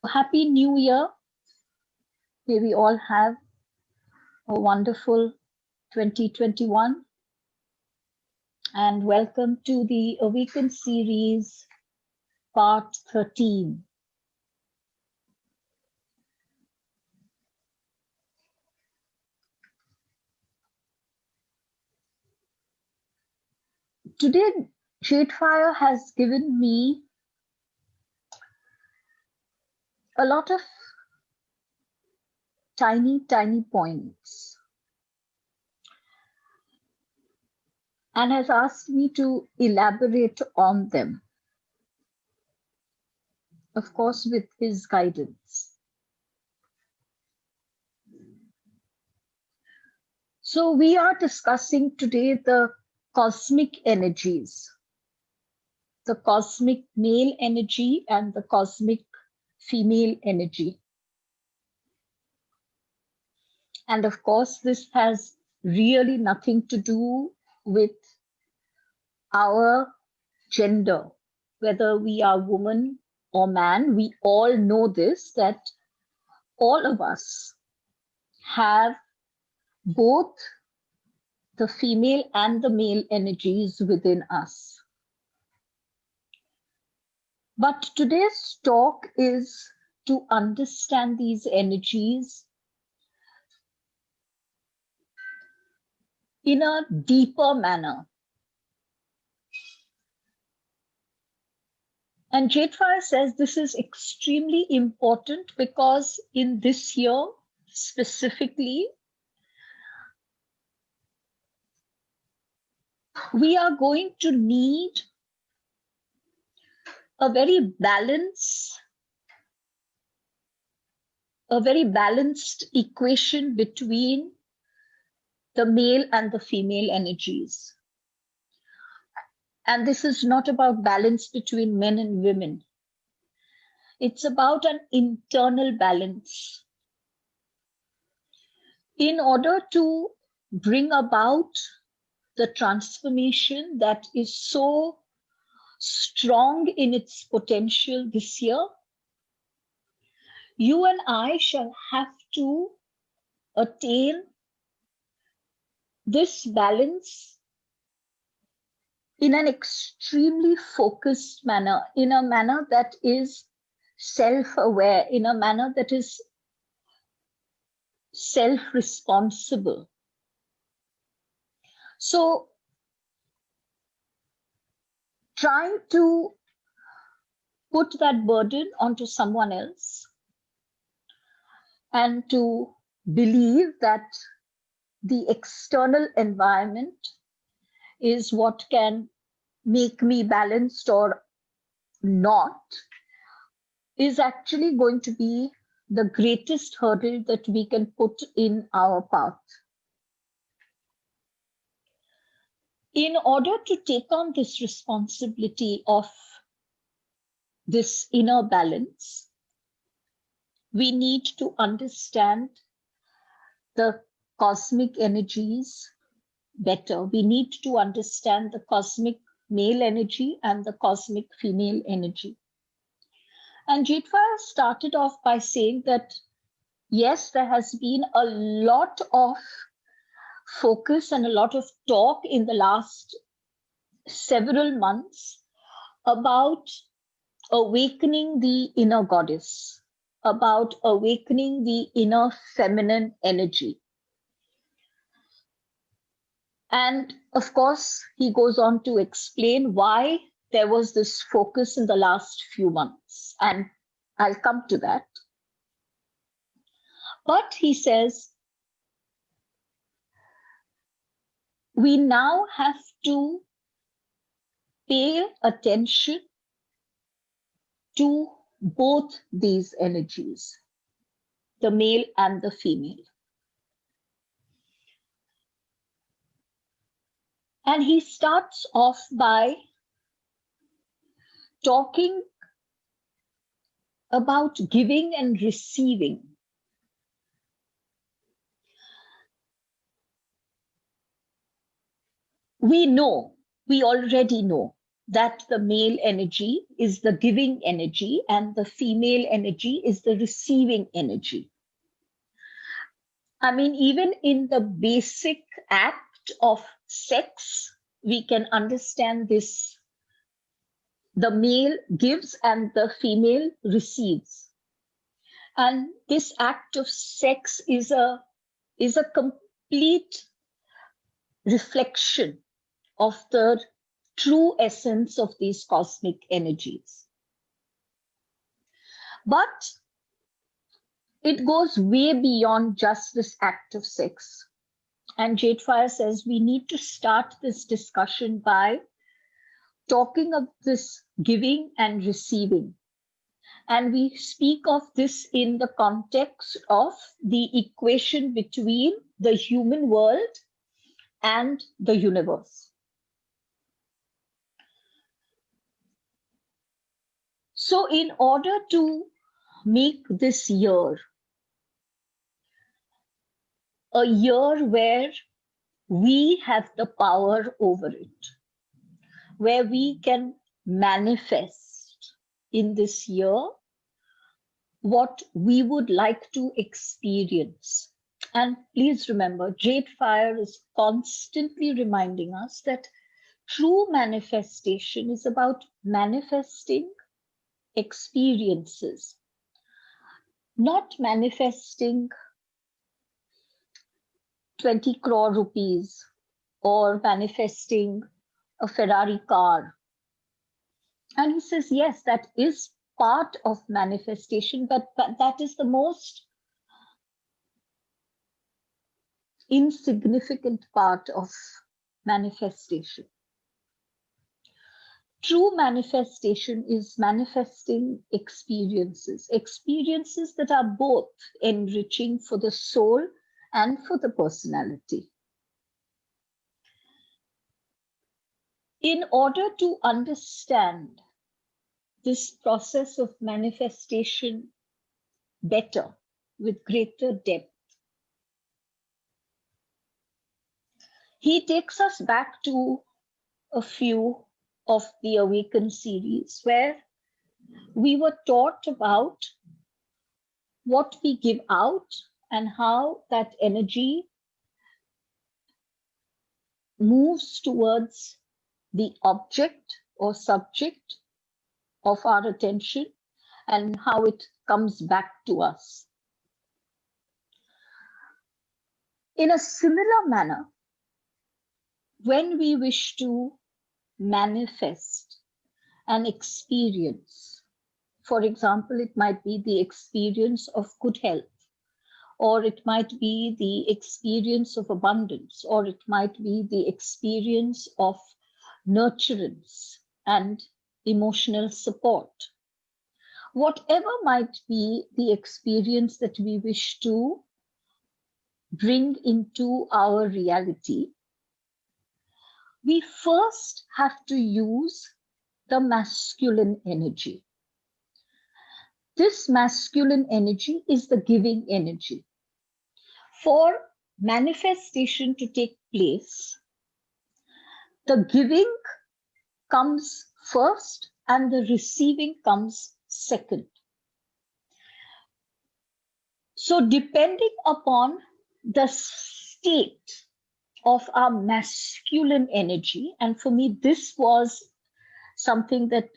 Happy New Year. May we all have a wonderful 2021. And welcome to the Awaken series, part 13. Today, JadeFire has given me a lot of tiny points and has asked me to elaborate on them, of course, with his guidance. So we are discussing today the cosmic energies, the cosmic male energy and the cosmic female energy. And of course, this has really nothing to do with our gender, whether we are woman or man. We all know this, that all of us have both the female and the male energies within us. But today's talk is to understand these energies in a deeper manner. And JadeFire says this is extremely important because in this year specifically, we are going to need a very balanced equation between the male and the female energies. And this is not about balance between men and women. It's about an internal balance. In order to bring about the transformation that is so strong in its potential this year, you and I shall have to attain this balance in an extremely focused manner, in a manner that is self-aware, in a manner that is self-responsible. So, trying to put that burden onto someone else and to believe that the external environment is what can make me balanced or not, is actually going to be the greatest hurdle that we can put in our path. In order to take on this responsibility of this inner balance, we need to understand the cosmic energies better. We need to understand the cosmic male energy and the cosmic female energy. And JadeFire started off by saying that, yes, there has been a lot of focus and a lot of talk in the last several months about awakening the inner goddess, about awakening the inner feminine energy. And of course, he goes on to explain why there was this focus in the last few months. And I'll come to that. But he says, we now have to pay attention to both these energies, the male and the female. And he starts off by talking about giving and receiving. We already know that the male energy is the giving energy and the female energy is the receiving energy. I mean, even in the basic act of sex, we can understand this. The male gives and the female receives. And this act of sex is a complete reflection of the true essence of these cosmic energies. But it goes way beyond just this act of sex. And JadeFire says we need to start this discussion by talking of this giving and receiving. And we speak of this in the context of the equation between the human world and the universe. So in order to make this year a year where we have the power over it, where we can manifest in this year what we would like to experience. And please remember, JadeFire is constantly reminding us that true manifestation is about manifesting experiences, not manifesting 20 crore rupees or manifesting a Ferrari car. And he says, yes, that is part of manifestation, but that is the most insignificant part of manifestation. True manifestation is manifesting experiences, experiences that are both enriching for the soul and for the personality. In order to understand this process of manifestation better, with greater depth, he takes us back to a few of the Awaken series where we were taught about what we give out and how that energy moves towards the object or subject of our attention and how it comes back to us. In a similar manner, when we wish to manifest an experience, for example, it might be the experience of good health, or it might be the experience of abundance, or it might be the experience of nurturance and emotional support. Whatever might be the experience that we wish to bring into our reality, we first have to use the masculine energy. This masculine energy is the giving energy. For manifestation to take place, the giving comes first and the receiving comes second. So depending upon the state of our masculine energy, and for me this was something that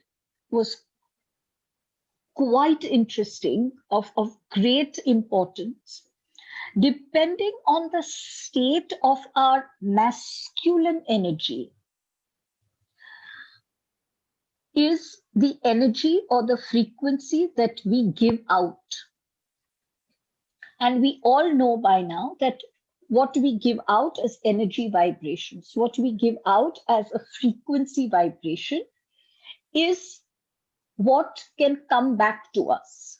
was quite interesting, of great importance, depending on the state of our masculine energy is the energy or the frequency that we give out. And we all know by now that what we give out as energy vibrations, what we give out as a frequency vibration is what can come back to us.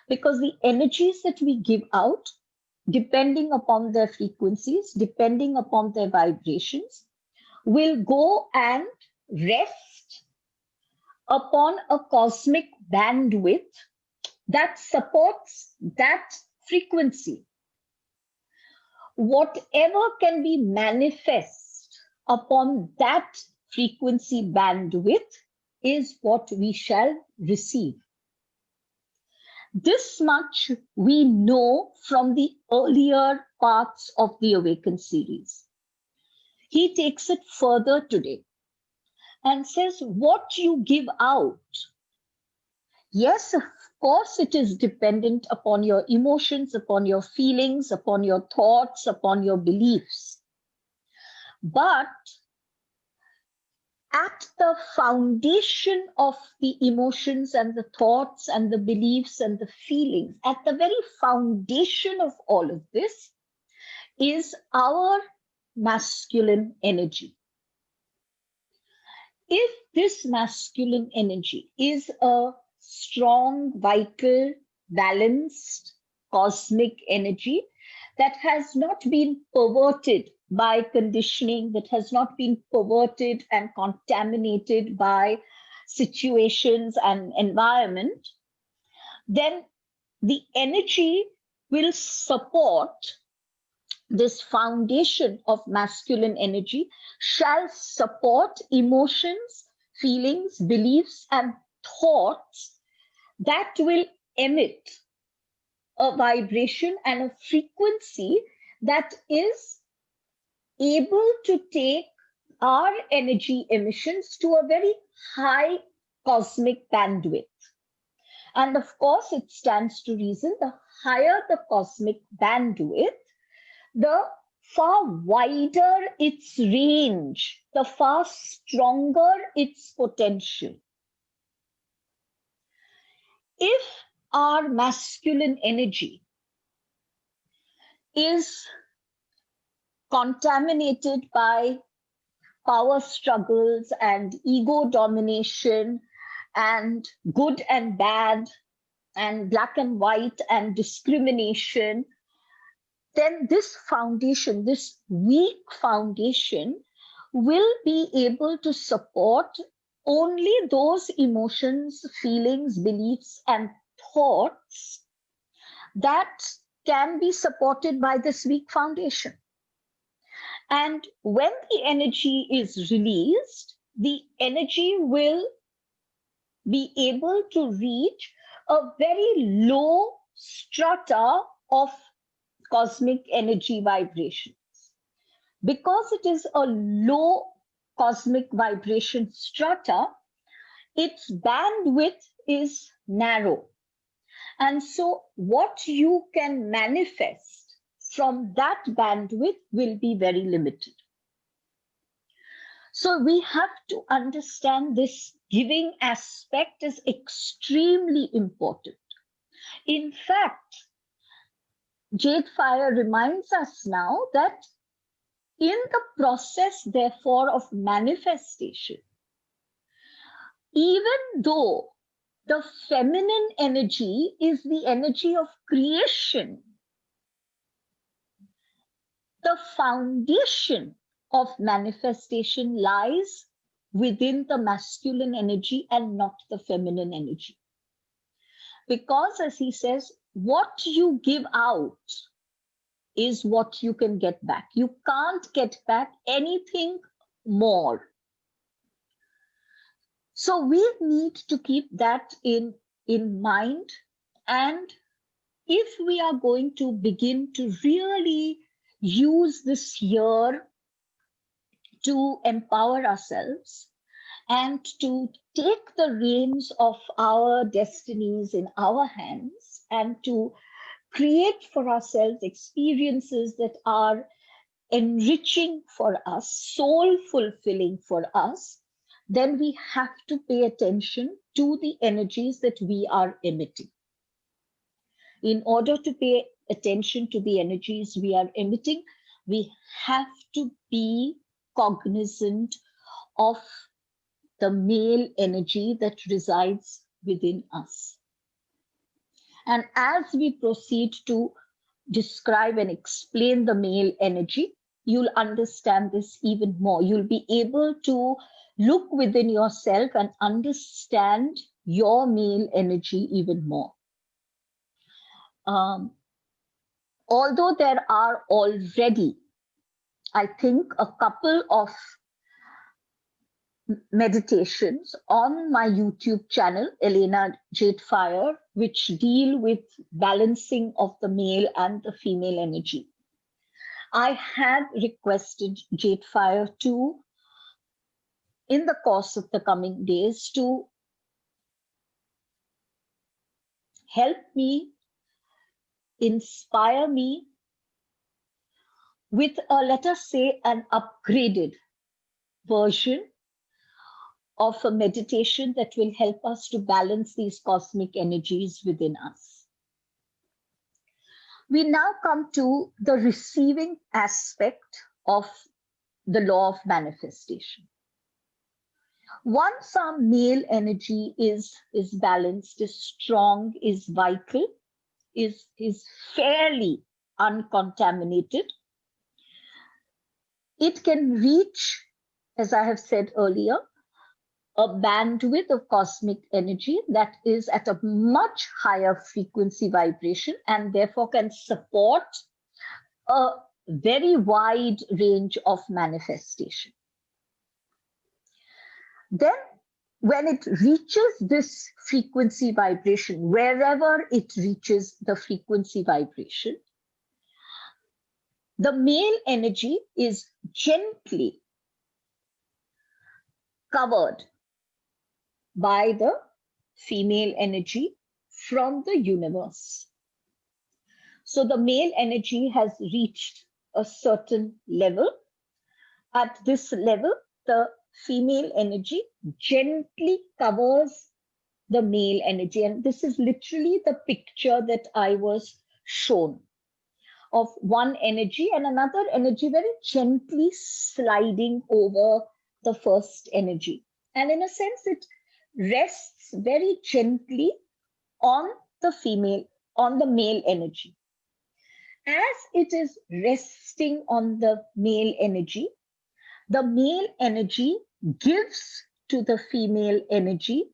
Because the energies that we give out, depending upon their frequencies, depending upon their vibrations, will go and rest upon a cosmic bandwidth that supports that frequency. Whatever can be manifest upon that frequency bandwidth is what we shall receive. This much we know from the earlier parts of the Awaken series. He takes it further today and says, what you give out, yes, of course, it is dependent upon your emotions, upon your feelings, upon your thoughts, upon your beliefs. But at the foundation of the emotions and the thoughts and the beliefs and the feelings, at the very foundation of all of this is our masculine energy. If this masculine energy is a strong, vital, balanced, cosmic energy that has not been perverted by conditioning, that has not been perverted and contaminated by situations and environment, then the energy will support this foundation of masculine energy, shall support emotions, feelings, beliefs, and thoughts that will emit a vibration and a frequency that is able to take our energy emissions to a very high cosmic bandwidth. And of course, it stands to reason, the higher the cosmic bandwidth, the far wider its range, the far stronger its potential. If our masculine energy is contaminated by power struggles and ego domination and good and bad and black and white and discrimination, then this foundation, this weak foundation, will be able to support only those emotions, feelings, beliefs, and thoughts that can be supported by this weak foundation. And when the energy is released, the energy will be able to reach a very low strata of cosmic energy vibrations. Because it is a low cosmic vibration strata, its bandwidth is narrow. And so what you can manifest from that bandwidth will be very limited. So we have to understand this giving aspect is extremely important. In fact, JadeFire reminds us now that in the process, therefore, of manifestation, even though the feminine energy is the energy of creation, the foundation of manifestation lies within the masculine energy and not the feminine energy. Because, as he says, what you give out is what you can get back. You can't get back anything more. So we need to keep that in mind. And if we are going to begin to really use this year to empower ourselves and to take the reins of our destinies in our hands and to create for ourselves experiences that are enriching for us, soul fulfilling for us, then we have to pay attention to the energies that we are emitting. In order to pay attention to the energies we are emitting, we have to be cognizant of the male energy that resides within us. And as we proceed to describe and explain the male energy, you'll understand this even more. You'll be able to look within yourself and understand your male energy even more. Although there are already, I think, a couple of meditations on my YouTube channel, EllaeenahJadeFire, which deal with balancing of the male and the female energy. I have requested JadeFire to, in the course of the coming days, to help me, inspire me with let us say, an upgraded version of a meditation that will help us to balance these cosmic energies within us. We now come to the receiving aspect of the law of manifestation. Once our male energy is balanced, is strong, is vital, is fairly uncontaminated, it can reach, as I have said earlier, a bandwidth of cosmic energy that is at a much higher frequency vibration and therefore can support a very wide range of manifestation. Then, when it reaches this frequency vibration, wherever it reaches the frequency vibration, the male energy is gently covered by the female energy from the universe. So the male energy has reached a certain level. At this level, the female energy gently covers the male energy. And this is literally the picture that I was shown of one energy and another energy very gently sliding over the first energy. And in a sense, it rests very gently on the male energy. As it is resting on the male energy gives to the female energy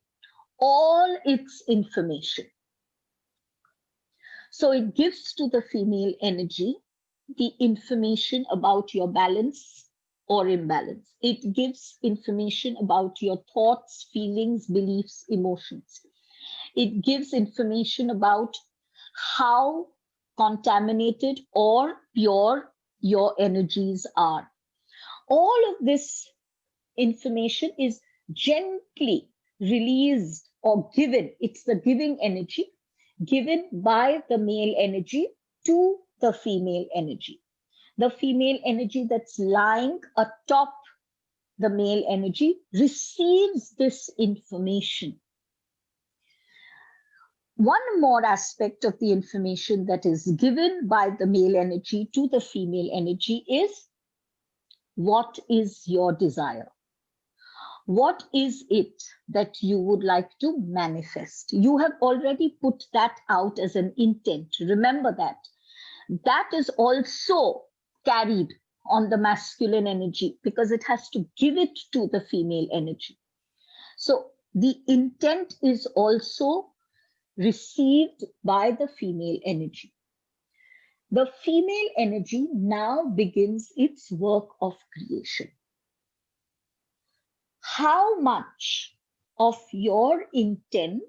all its information. So it gives to the female energy the information about your balance or imbalance. It gives information about your thoughts, feelings, beliefs, emotions. It gives information about how contaminated or pure your energies are. All of this information is gently released or given. It's the giving energy given by the male energy to the female energy. The female energy that's lying atop the male energy receives this information. One more aspect of the information that is given by the male energy to the female energy is, what is your desire? What is it that you would like to manifest? You have already put that out as an intent. Remember that. That is also carried on the masculine energy because it has to give it to the female energy. So the intent is also received by the female energy. The female energy now begins its work of creation. How much of your intent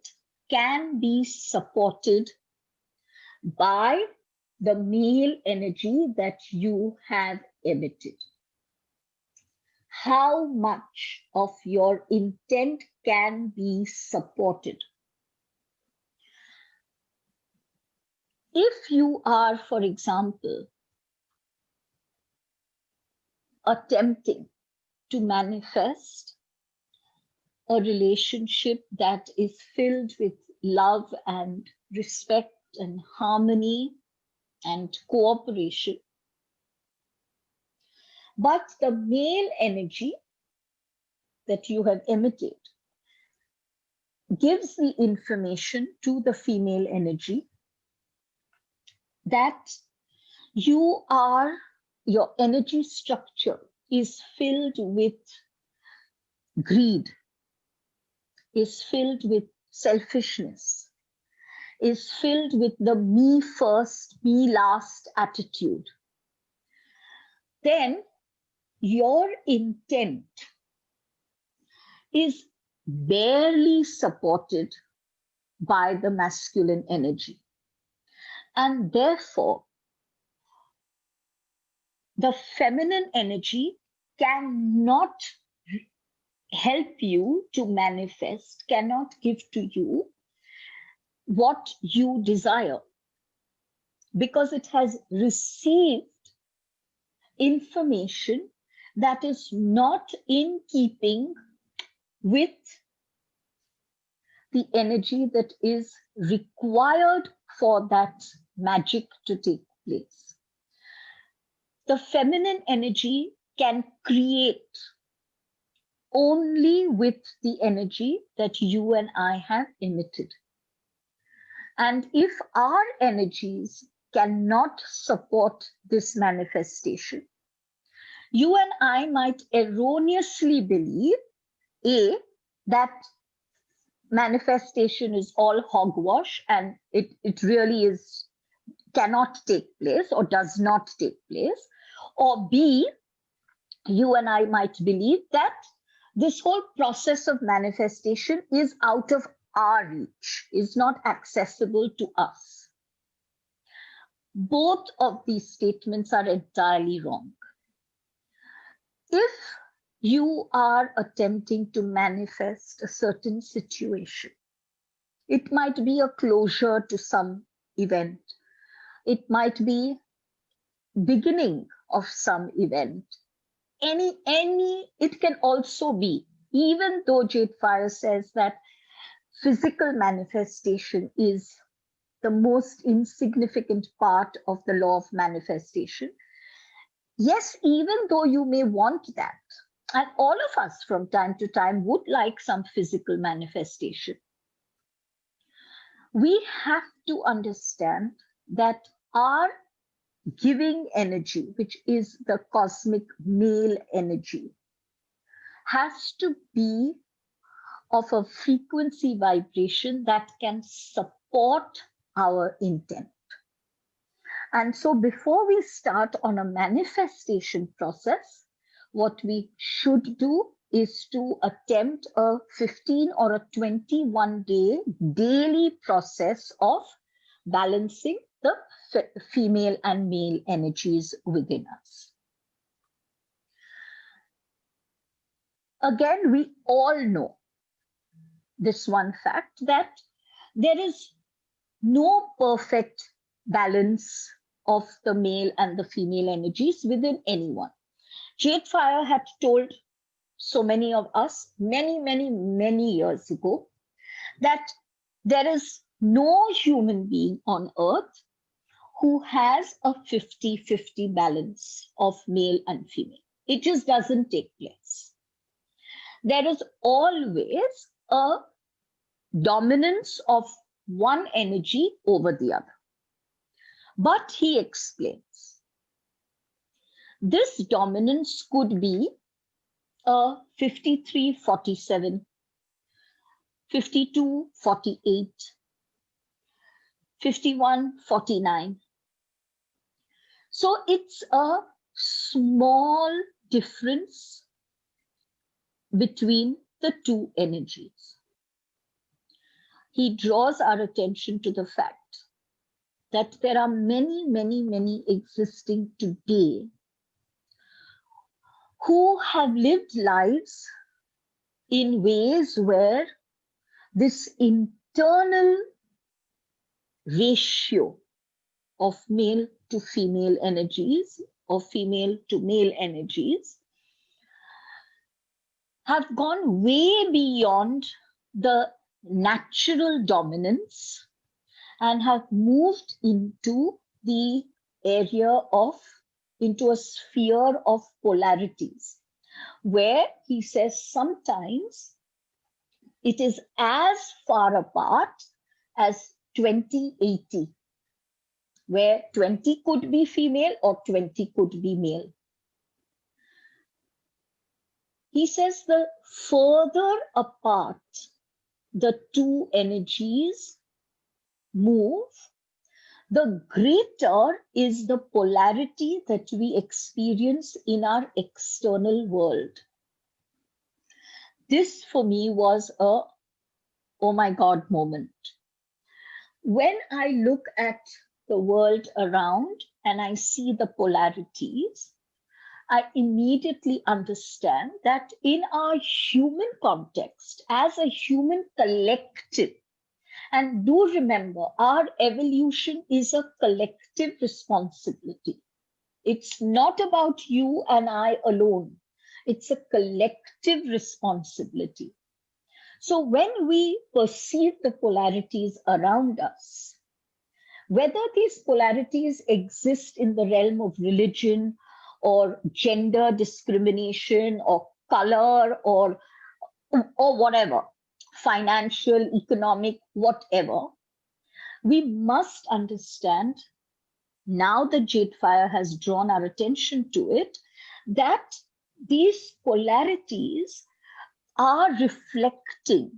can be supported by the male energy that you have emitted? How much of your intent can be supported? If you are, for example, attempting to manifest a relationship that is filled with love and respect and harmony and cooperation, but the male energy that you have emitted gives the information to the female energy that your energy structure is filled with greed, is filled with selfishness, is filled with the me first, me last attitude, then your intent is barely supported by the masculine energy. And therefore, the feminine energy cannot help you to manifest, cannot give to you what you desire, because it has received information that is not in keeping with the energy that is required for that magic to take place. The feminine energy can create only with the energy that you and I have emitted. And if our energies cannot support this manifestation, you and I might erroneously believe, A, that manifestation is all hogwash and it really cannot take place or does not take place. Or B, you and I might believe that this whole process of manifestation is out of our reach, is not accessible to us. Both of these statements are entirely wrong. If you are attempting to manifest a certain situation, it might be a closure to some event. It might be beginning of some event. It can also be, even though JadeFire says that physical manifestation is the most insignificant part of the law of manifestation. Yes, even though you may want that, and all of us from time to time would like some physical manifestation, we have to understand that our giving energy, which is the cosmic male energy, has to be of a frequency vibration that can support our intent. And so before we start on a manifestation process, what we should do is to attempt a 15 or a 21-day daily process of balancing the female and male energies within us. Again, we all know this one fact, that there is no perfect balance of the male and the female energies within anyone. JadeFire had told so many of us many years ago that there is no human being on earth who has a 50-50 balance of male and female. It just doesn't take place. There is always a dominance of one energy over the other. But he explains, this dominance could be a 53-47, 52-48, 51-49. So it's a small difference between the two energies. He draws our attention to the fact that there are many existing today who have lived lives in ways where this internal ratio of male to female energies, or female to male energies, have gone way beyond the natural dominance and have moved into the area of, into a sphere of polarities, where he says sometimes it is as far apart as 20-80, where 20 could be female or 20 could be male. He says the further apart the two energies move, the greater is the polarity that we experience in our external world. this for me was a oh my God moment. When I look at the world around and I see the polarities, I immediately understand that in our human context, as a human collective, and do remember, our evolution is a collective responsibility. It's not about you and I alone. It's a collective responsibility. So when we perceive the polarities around us, whether these polarities exist in the realm of religion or gender discrimination or color or whatever, financial, economic, whatever, we must understand, now that JadeFire has drawn our attention to it, that these polarities are reflecting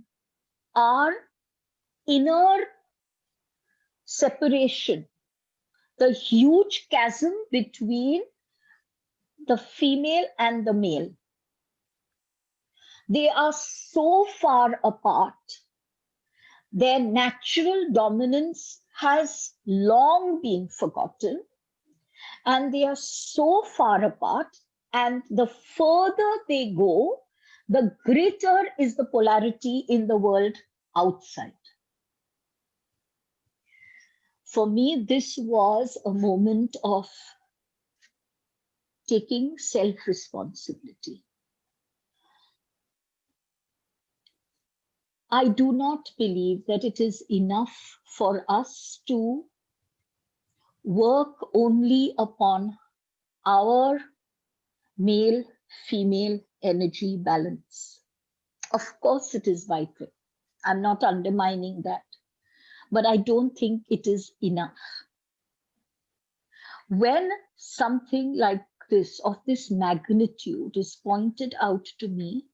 our inner separation, the huge chasm between the female and the male. They are so far apart. Their natural dominance has long been forgotten, and they are so far apart, and the further they go, the greater is the polarity in the world outside. For me, this was a moment of taking self-responsibility. I do not believe that it is enough for us to work only upon our male-female energy balance. Of course, it is vital. I'm not undermining that, but I don't think it is enough. When something like this, of this magnitude, is pointed out to me,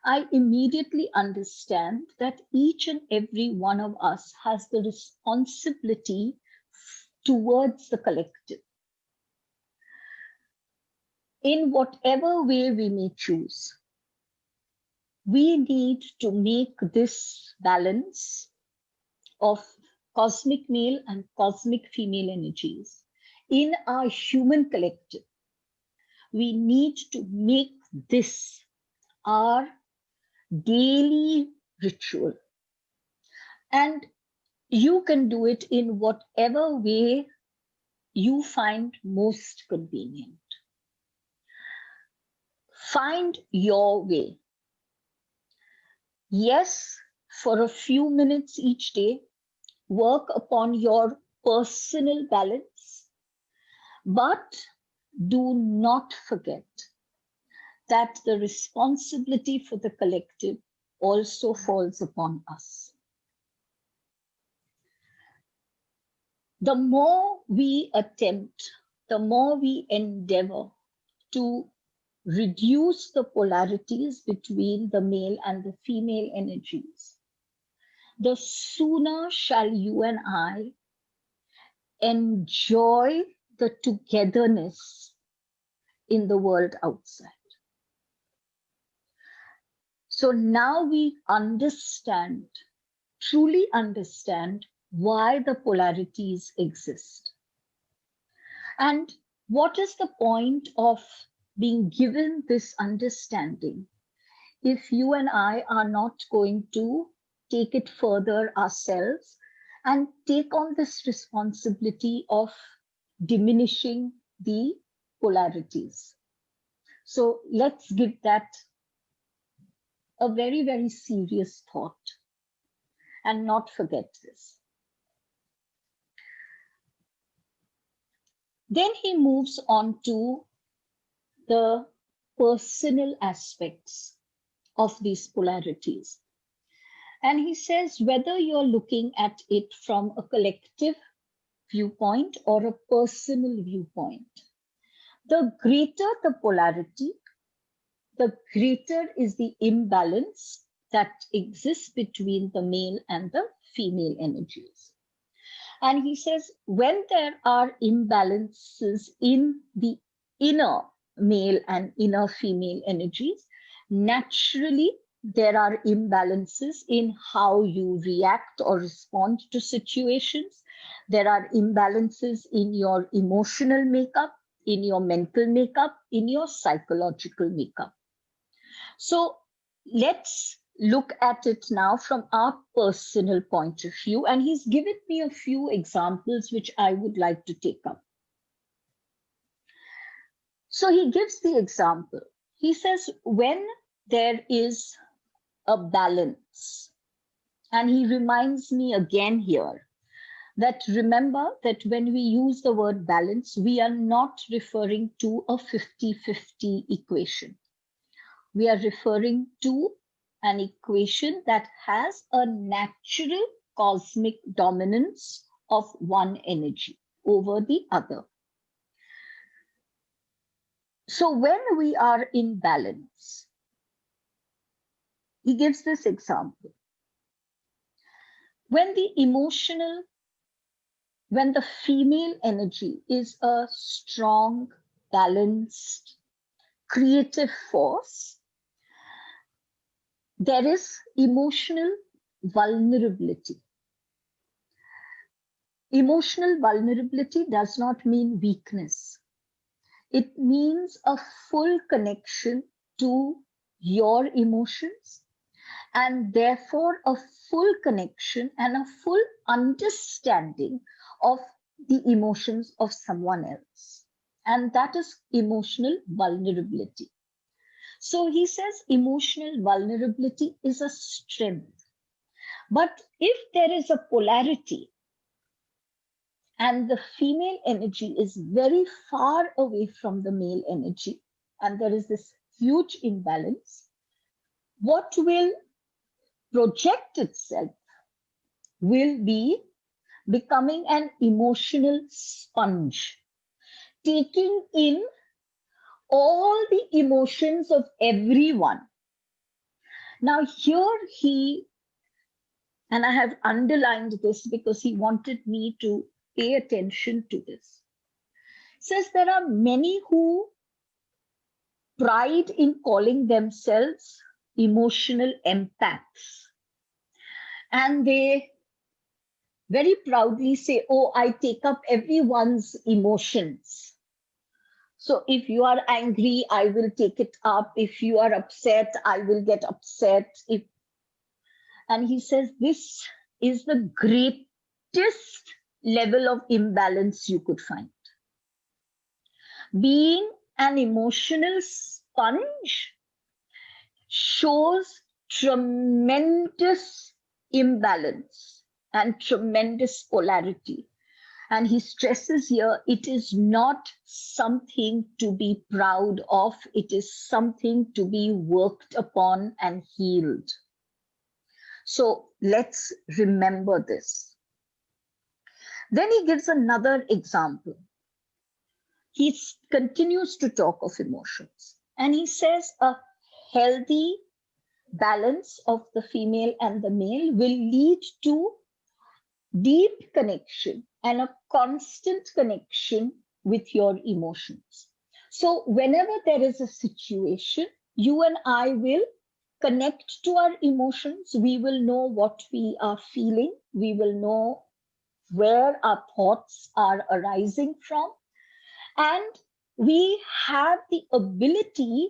I immediately understand that each and every one of us has the responsibility towards the collective. In whatever way we may choose, we need to make this balance of cosmic male and cosmic female energies in our human collective. We need to make this our daily ritual. And you can do it in whatever way you find most convenient. Find your way. Yes, for a few minutes each day, work upon your personal balance, but do not forget that the responsibility for the collective also falls upon us. The more we attempt, the more we endeavor to reduce the polarities between the male and the female energies, the sooner shall you and I enjoy the togetherness in the world outside. So now we understand, truly understand, why the polarities exist. And what is the point of being given this understanding if you and I are not going to take it further ourselves and take on this responsibility of diminishing the polarities? So let's give that a very, very serious thought and not forget this. Then he moves on to the personal aspects of these polarities. And he says, whether you're looking at it from a collective viewpoint or a personal viewpoint, the greater the polarity, the greater is the imbalance that exists between the male and the female energies. And he says, when there are imbalances in the inner male and inner female energies, naturally there are imbalances in how you react or respond to situations. There are imbalances in your emotional makeup, in your mental makeup, in your psychological makeup. So let's look at it now from our personal point of view. And he's given me a few examples which I would like to take up. So he gives the example. He says, when there is a balance, and he reminds me again here that remember that when we use the word balance, we are not referring to a 50-50 equation. We are referring to an equation that has a natural cosmic dominance of one energy over the other. So when we are in balance, he gives this example. When the female energy is a strong, balanced, creative force, there is emotional vulnerability. Emotional vulnerability does not mean weakness. It means a full connection to your emotions, and therefore a full connection and a full understanding of the emotions of someone else. And that is emotional vulnerability. So he says emotional vulnerability is a strength. But if there is a polarity and the female energy is very far away from the male energy, and there is this huge imbalance, what will project itself will be becoming an emotional sponge, taking in all the emotions of everyone. Now here and I have underlined this because he wanted me to pay attention to this, says there are many who pride in calling themselves emotional empaths. And they very proudly say, oh, I take up everyone's emotions. So if you are angry, I will take it up. If you are upset, I will get upset. And he says this is the greatest level of imbalance you could find. Being an emotional sponge shows tremendous imbalance and tremendous polarity. And he stresses here, it is not something to be proud of. It is something to be worked upon and healed. So let's remember this. Then he gives another example. He continues to talk of emotions. And he says a healthy balance of the female and the male will lead to deep connection and a constant connection with your emotions. So whenever there is a situation, you and I will connect to our emotions. We will know what we are feeling. We will know where our thoughts are arising from. And we have the ability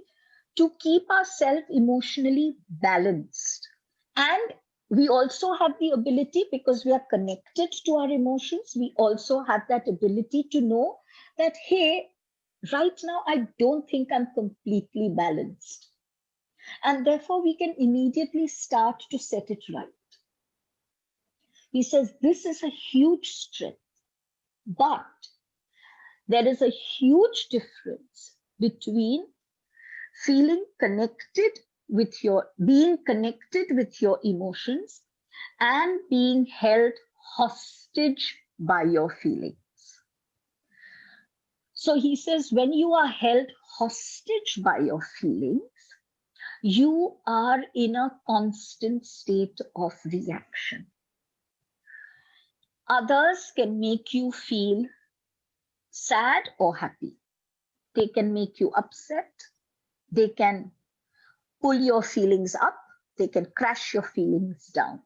to keep ourselves emotionally balanced. And we also have the ability, because we are connected to our emotions, we also have that ability to know that, hey, right now, I don't think I'm completely balanced. And therefore, we can immediately start to set it right. He says this is a huge strength, but there is a huge difference between being connected with your emotions and being held hostage by your feelings. So he says, when you are held hostage by your feelings, you are in a constant state of reaction. Others can make you feel sad or happy. They can make you upset. They can pull your feelings up They can crash your feelings down.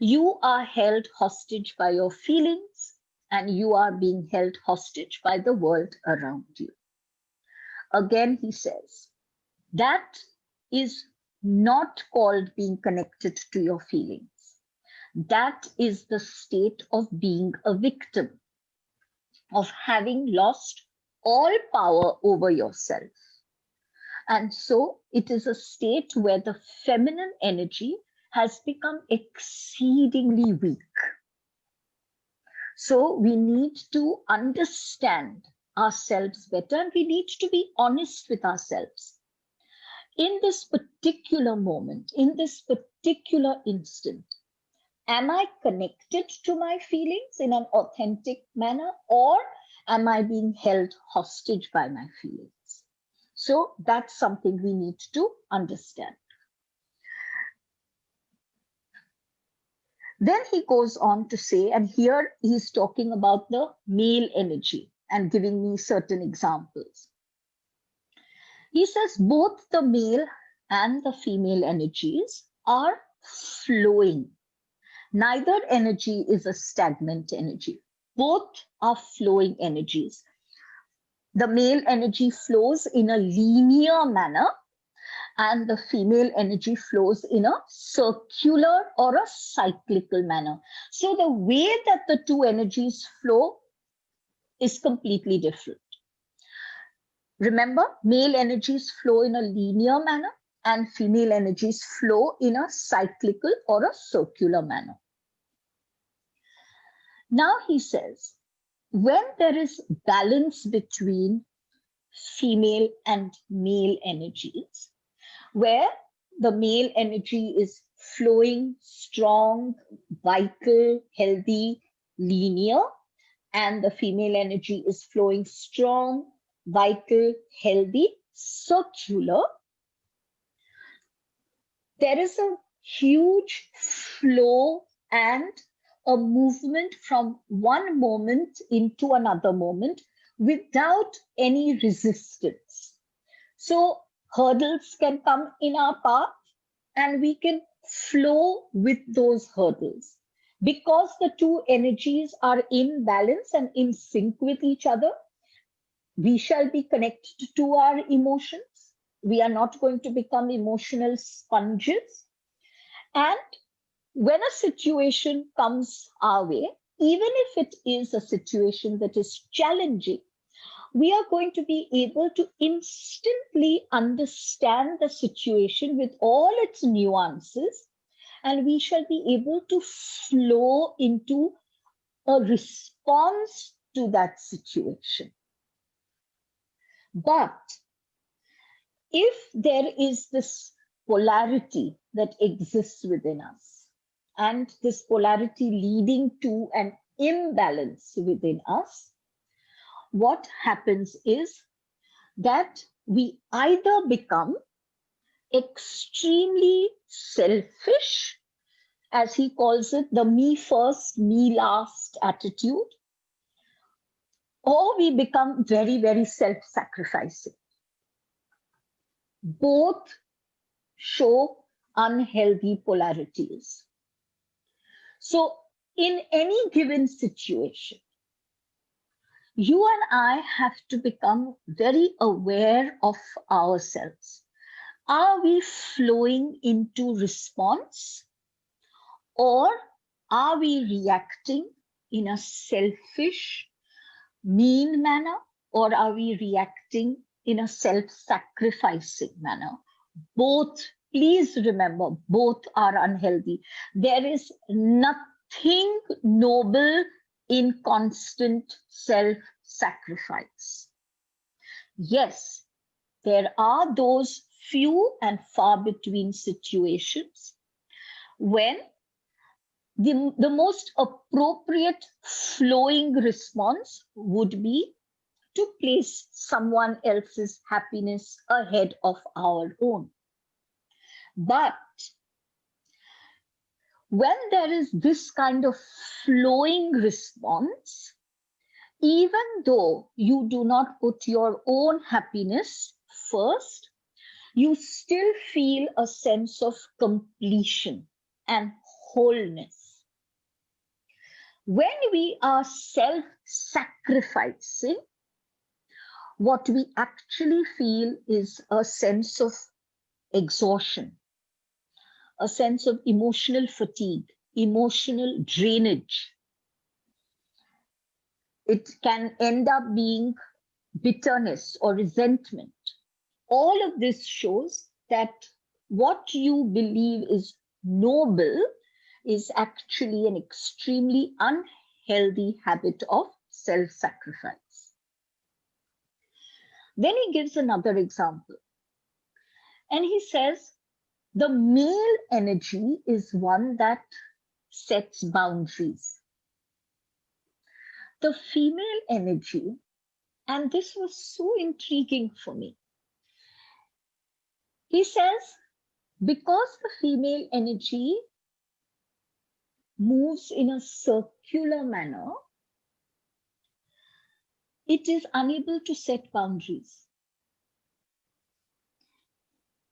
You are held hostage by your feelings, and you are being held hostage by the world around you. Again, he says, that is not called being connected to your feelings. That is the state of being a victim, of having lost all power over yourself. And so it is a state where the feminine energy has become exceedingly weak. So we need to understand ourselves better, and we need to be honest with ourselves. In this particular moment, in this particular instant, am I connected to my feelings in an authentic manner, or am I being held hostage by my feelings? So that's something we need to understand. Then he goes on to say, and here he's talking about the male energy and giving me certain examples. He says both the male and the female energies are flowing. Neither energy is a stagnant energy. Both are flowing energies. The male energy flows in a linear manner, and the female energy flows in a circular or a cyclical manner. So the way that the two energies flow is completely different. Remember, male energies flow in a linear manner and female energies flow in a cyclical or a circular manner. Now he says, when there is balance between female and male energies, where the male energy is flowing strong, vital, healthy, linear, and the female energy is flowing strong, vital, healthy, circular, there is a huge flow and a movement from one moment into another moment without any resistance. So hurdles can come in our path and we can flow with those hurdles. Because the two energies are in balance and in sync with each other, we shall be connected to our emotions. We are not going to become emotional sponges. And when a situation comes our way, even if it is a situation that is challenging, we are going to be able to instantly understand the situation with all its nuances, and we shall be able to flow into a response to that situation. But if there is this polarity that exists within us, and this polarity leading to an imbalance within us, what happens is that we either become extremely selfish, as he calls it, the me first, me last attitude, or we become very, very self-sacrificing. Both show unhealthy polarities. So in any given situation, you and I have to become very aware of ourselves. Are we flowing into response, or are we reacting in a selfish, mean manner, or are we reacting in a self-sacrificing manner? Both, please remember, both are unhealthy. There is nothing noble in constant self-sacrifice. Yes, there are those few and far between situations when the most appropriate flowing response would be to place someone else's happiness ahead of our own. But when there is this kind of flowing response, even though you do not put your own happiness first, you still feel a sense of completion and wholeness. When we are self-sacrificing, what we actually feel is a sense of exhaustion, a sense of emotional fatigue, emotional drainage. It can end up being bitterness or resentment. All of this shows that what you believe is noble is actually an extremely unhealthy habit of self-sacrifice. Then he gives another example. And he says, the male energy is one that sets boundaries. The female energy, and this was so intriguing for me. He says, because the female energy moves in a circular manner, it is unable to set boundaries.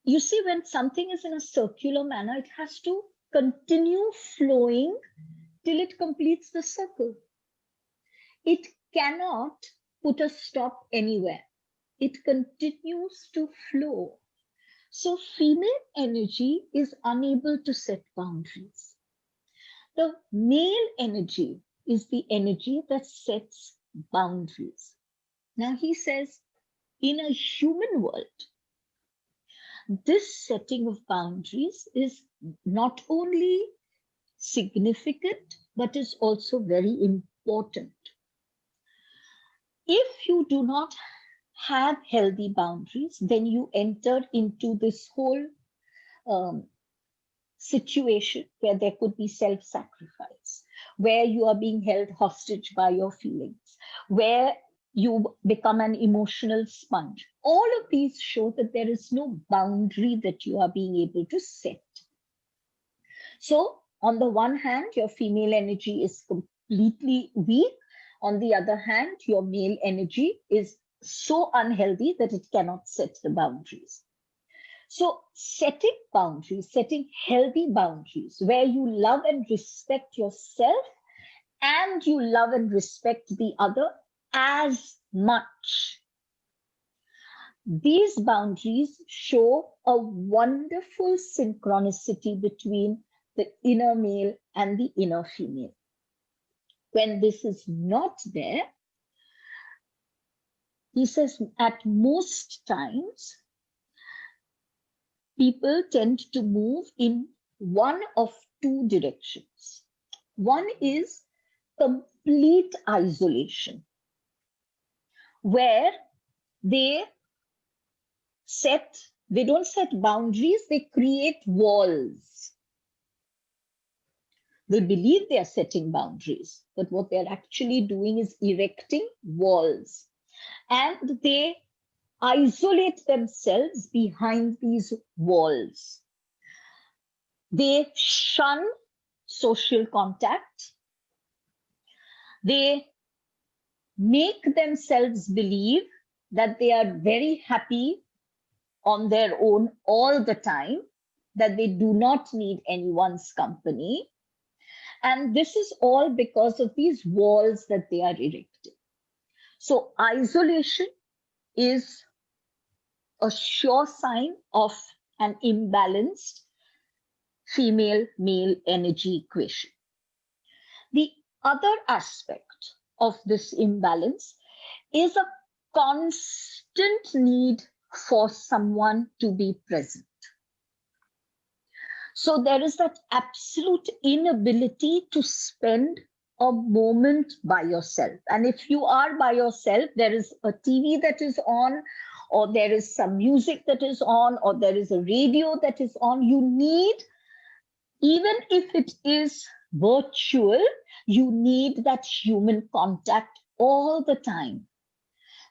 You see, when something is in a circular manner, it has to continue flowing till it completes the circle. It cannot put a stop anywhere. It continues to flow. So female energy is unable to set boundaries. The male energy is the energy that sets boundaries. Now he says, in a human world, this setting of boundaries is not only significant, but is also very important. If you do not have healthy boundaries, then you enter into this whole situation where there could be self-sacrifice, where you are being held hostage by your feelings, where you become an emotional sponge. All of these show that there is no boundary that you are being able to set. So on the one hand, your female energy is completely weak. On the other hand, your male energy is so unhealthy that it cannot set the boundaries. So setting boundaries, setting healthy boundaries where you love and respect yourself and you love and respect the other as much. These boundaries show a wonderful synchronicity between the inner male and the inner female. When this is not there, he says at most times, people tend to move in one of two directions. One is complete isolation, where they don't set boundaries, they create walls. They believe they are setting boundaries, but what they're actually doing is erecting walls. And they isolate themselves behind these walls. They shun social contact. They make themselves believe that they are very happy on their own all the time, that they do not need anyone's company. And this is all because of these walls that they are erecting. So isolation is a sure sign of an imbalanced female-male energy equation. The other aspect of this imbalance is a constant need for someone to be present. So there is that absolute inability to spend a moment by yourself. And if you are by yourself, there is a TV that is on, or there is some music that is on, or there is a radio that is on. You need, even if it is virtual, you need that human contact all the time.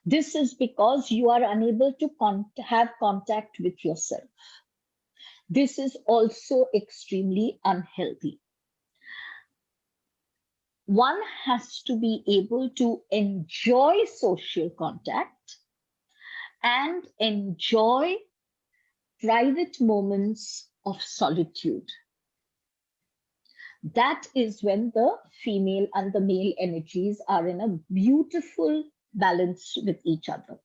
This is because you are unable to have contact with yourself. This is also extremely unhealthy. One has to be able to enjoy social contact and enjoy private moments of solitude. That is when the female and the male energies are in a beautiful balance with each other.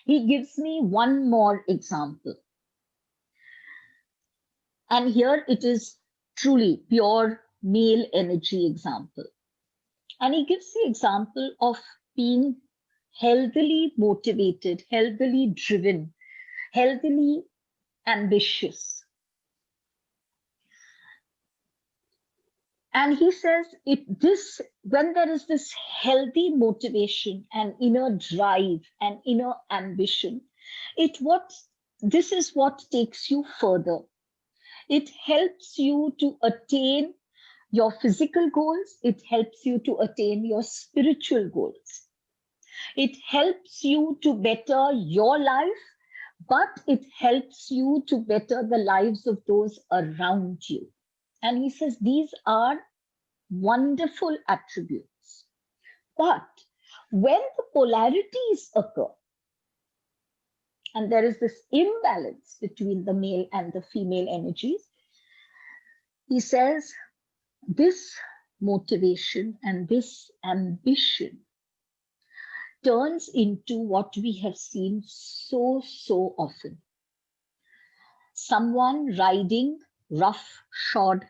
He gives me one more example. And here it is truly pure male energy example. And he gives the example of being healthily motivated, healthily driven, healthily ambitious. And he says when there is this healthy motivation and inner drive and inner ambition, this is what takes you further. It helps you to attain your physical goals. It helps you to attain your spiritual goals. It helps you to better your life, but it helps you to better the lives of those around you. And he says these are wonderful attributes. But when the polarities occur, and there is this imbalance between the male and the female energies, he says this motivation and this ambition turns into what we have seen so often. Someone riding roughshod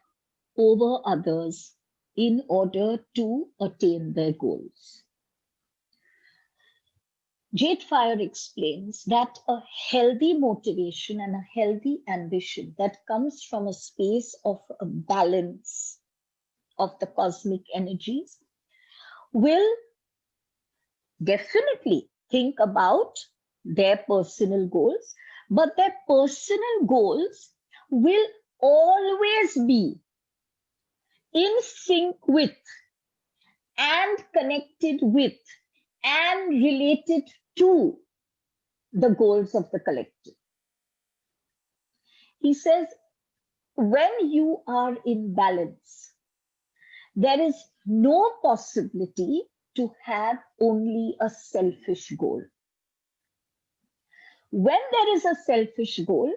over others in order to attain their goals. JadeFire explains that a healthy motivation and a healthy ambition that comes from a space of a balance of the cosmic energies will definitely think about their personal goals, but their personal goals will always be in sync with and connected with and related to the goals of the collective. He says, when you are in balance, there is no possibility to have only a selfish goal. When there is a selfish goal,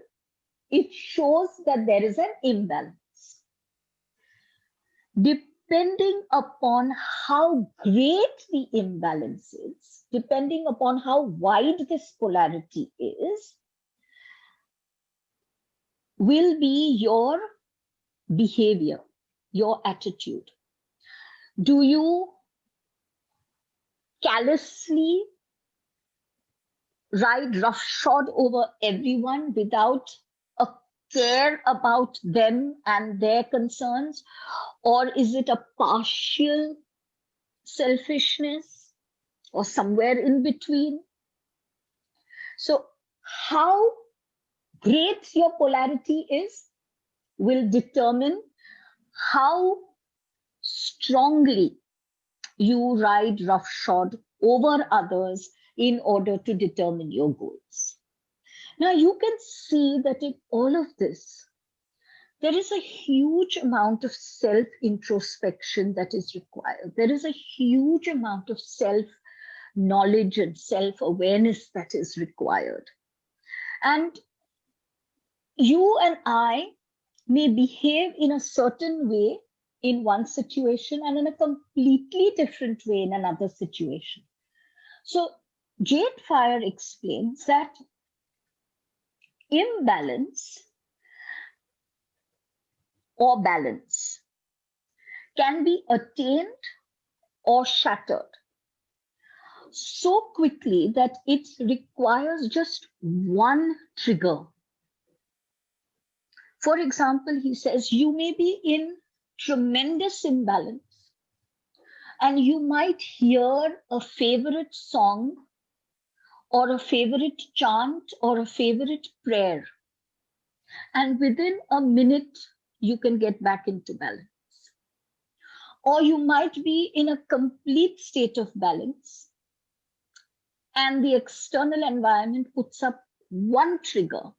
it shows that there is an imbalance. Depending upon how great the imbalance is, depending upon how wide this polarity is, will be your behavior, your attitude. Do you callously ride roughshod over everyone without a care about them and their concerns? Or is it a partial selfishness or somewhere in between? So how great your polarity is will determine how strongly you ride roughshod over others in order to determine your goals. Now you can see that in all of this, there is a huge amount of self-introspection that is required. There is a huge amount of self-knowledge and self-awareness that is required. And you and I may behave in a certain way in one situation and in a completely different way in another situation. So JadeFire explains that imbalance or balance can be attained or shattered so quickly that it requires just one trigger. For example, he says you may be in tremendous imbalance and you might hear a favorite song or a favorite chant or a favorite prayer, and within a minute you can get back into balance. Or you might be in a complete state of balance and the external environment puts up one trigger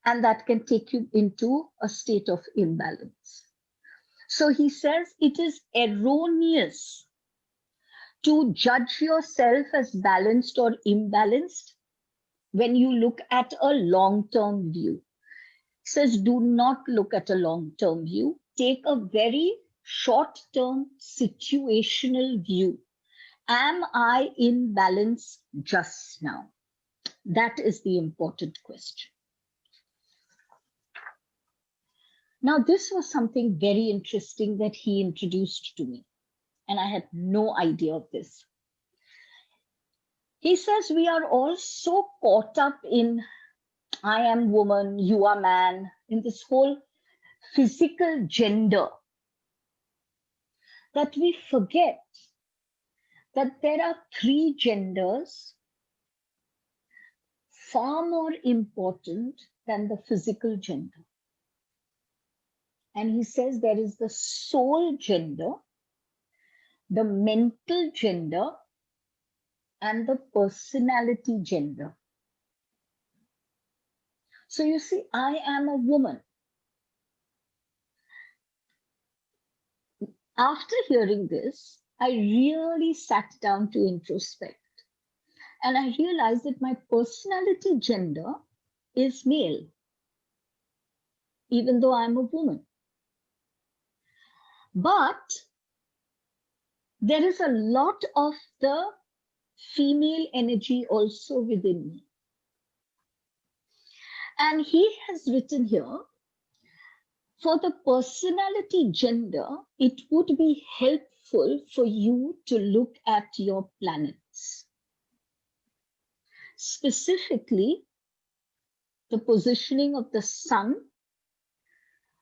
and that can take you into a state of imbalance. So he says it is erroneous to judge yourself as balanced or imbalanced when you look at a long-term view. It says, do not look at a long-term view. Take a very short-term situational view. Am I in balance just now? That is the important question. Now, this was something very interesting that he introduced to me, and I had no idea of this. He says we are all so caught up in I am woman, you are man, in this whole physical gender, that we forget that there are 3 genders far more important than the physical gender. And he says there is the soul gender, the mental gender, and the personality gender. So you see, I am a woman. After hearing this, I really sat down to introspect. And I realized that my personality gender is male, even though I'm a woman. But there is a lot of the female energy also within me. And he has written here, for the personality gender, it would be helpful for you to look at your planets. Specifically, the positioning of the sun,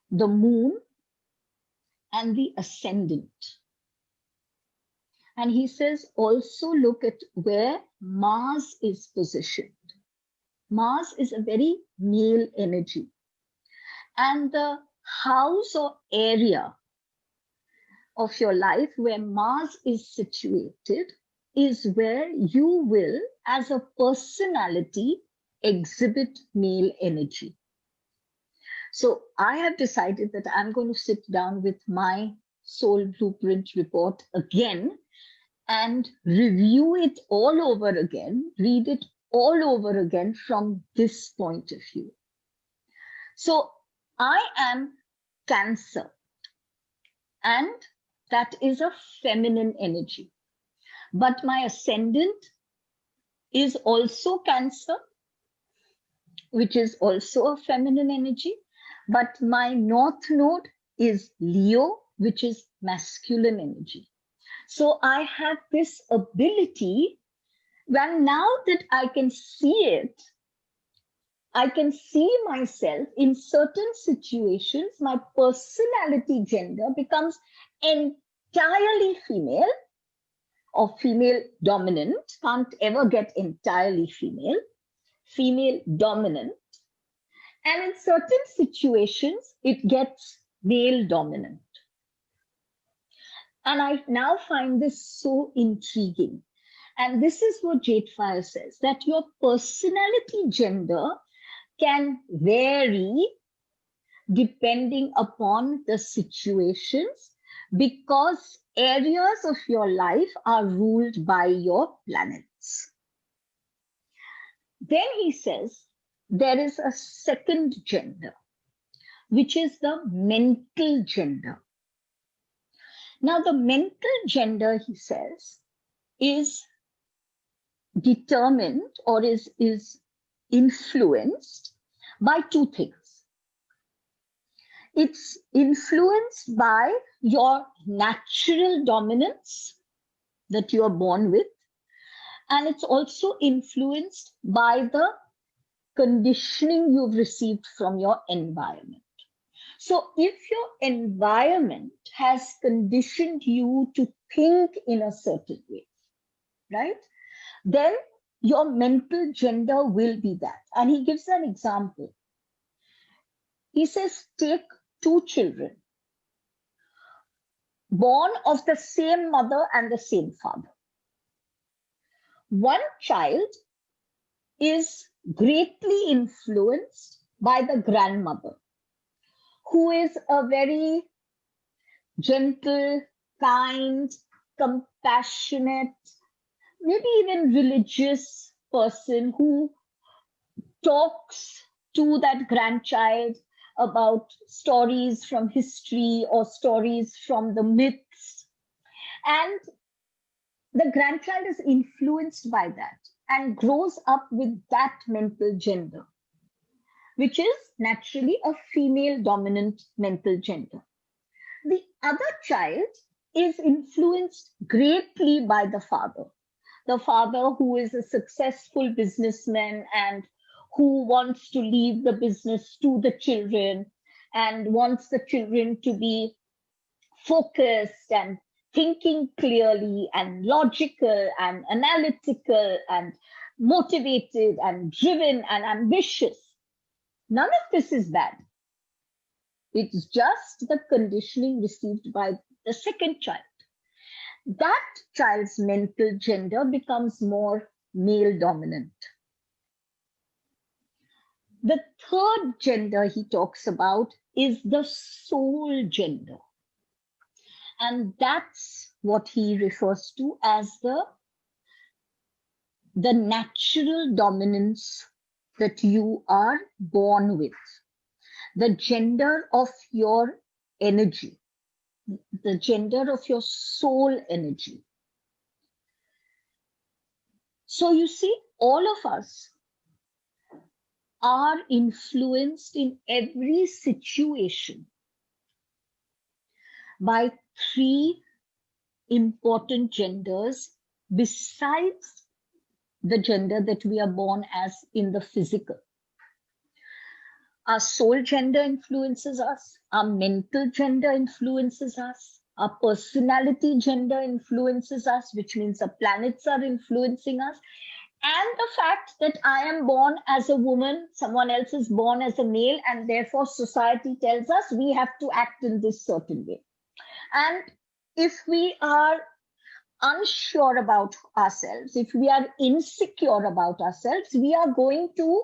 the moon, and the ascendant. And he says also look at where Mars is positioned. Mars is a very male energy. And the house or area of your life where Mars is situated is where you will, as a personality, exhibit male energy. So I have decided that I'm going to sit down with my soul blueprint report again and review it all over again, read it all over again from this point of view. So I am Cancer, and that is a feminine energy. But my ascendant is also Cancer, which is also a feminine energy. But my North Node is Leo, which is masculine energy. So I have this ability, when now that I can see it, I can see myself in certain situations, my personality gender becomes entirely female or female dominant, can't ever get entirely female, female dominant. And in certain situations, it gets male dominant. And I now find this so intriguing. And this is what JadeFire says, that your personality gender can vary depending upon the situations, because areas of your life are ruled by your planets. Then he says, there is a second gender, which is the mental gender. Now, the mental gender, he says, is determined or is influenced by 2 things. It's influenced by your natural dominance that you are born with, and it's also influenced by the conditioning you've received from your environment. So if your environment has conditioned you to think in a certain way, right, then your mental gender will be that. And he gives an example. He says, take 2 children born of the same mother and the same father. One child is greatly influenced by the grandmother, who is a very gentle, kind, compassionate, maybe even religious person who talks to that grandchild about stories from history or stories from the myths. And the grandchild is influenced by that and grows up with that mental gender, which is naturally a female dominant mental gender. The other child is influenced greatly by the father who is a successful businessman and who wants to leave the business to the children and wants the children to be focused and thinking clearly and logical and analytical and motivated and driven and ambitious. None of this is bad. It's just the conditioning received by the second child. That child's mental gender becomes more male dominant. The third gender he talks about is the soul gender. And that's what he refers to as the natural dominance that you are born with, the gender of your energy, the gender of your soul energy. So you see, all of us are influenced in every situation by three important genders besides the gender that we are born as in the physical. Our soul gender influences us, our mental gender influences us, our personality gender influences us, which means the planets are influencing us, and the fact that I am born as a woman, someone else is born as a male, and therefore society tells us we have to act in this certain way. And if we are unsure about ourselves, if we are insecure about ourselves, we are going to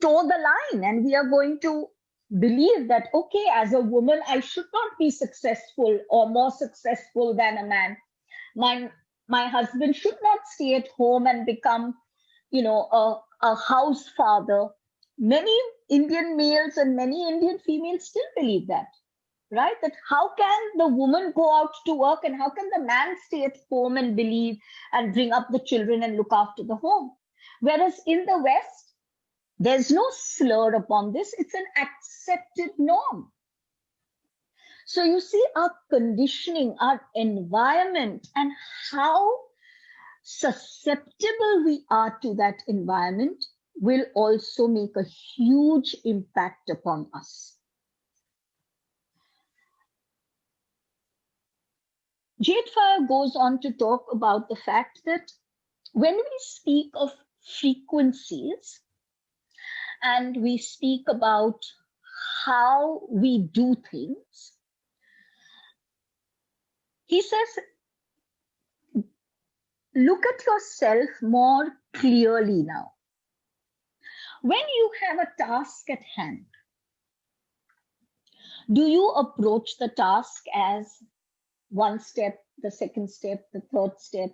toe the line and we are going to believe that, okay, as a woman, I should not be successful or more successful than a man. My husband should not stay at home and become, a house father. Many Indian males and many Indian females still believe that, right? That how can the woman go out to work and how can the man stay at home and believe and bring up the children and look after the home? Whereas in the West, there's no slur upon this. It's an accepted norm. So you see, our conditioning, our environment, and how susceptible we are to that environment will also make a huge impact upon us. JadeFire goes on to talk about the fact that when we speak of frequencies and we speak about how we do things, he says, look at yourself more clearly now. When you have a task at hand, do you approach the task as one step, the second step, the third step?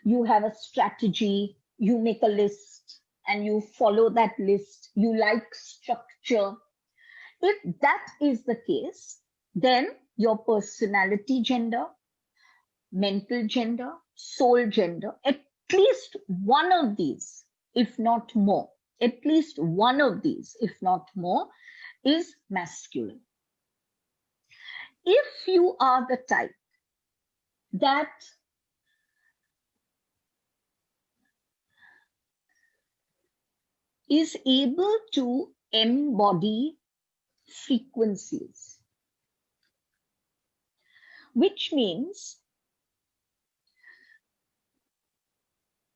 You have a strategy, you make a list, and you follow that list. You like structure. If that is the case, then your personality gender, mental gender, soul gender, at least one of these, if not more, at least one of these, if not more, is masculine. If you are the type that is able to embody frequencies, which means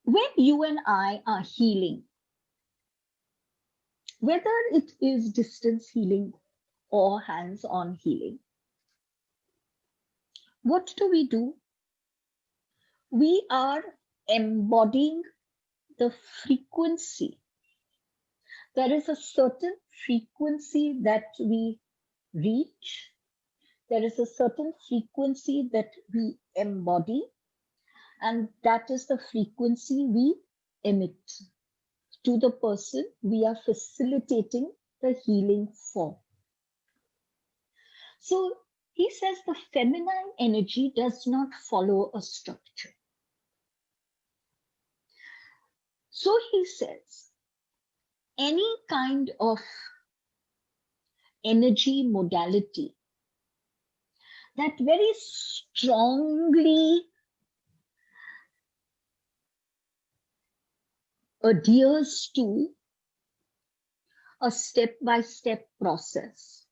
when you and I are healing, whether it is distance healing or hands-on healing, what do? We are embodying the frequency. There is a certain frequency that we reach. There is a certain frequency that we embody, and that is the frequency we emit. to the person we are facilitating the healing for. So he says the feminine energy does not follow a structure. So he says any kind of energy modality that very strongly adheres to a step-by-step process,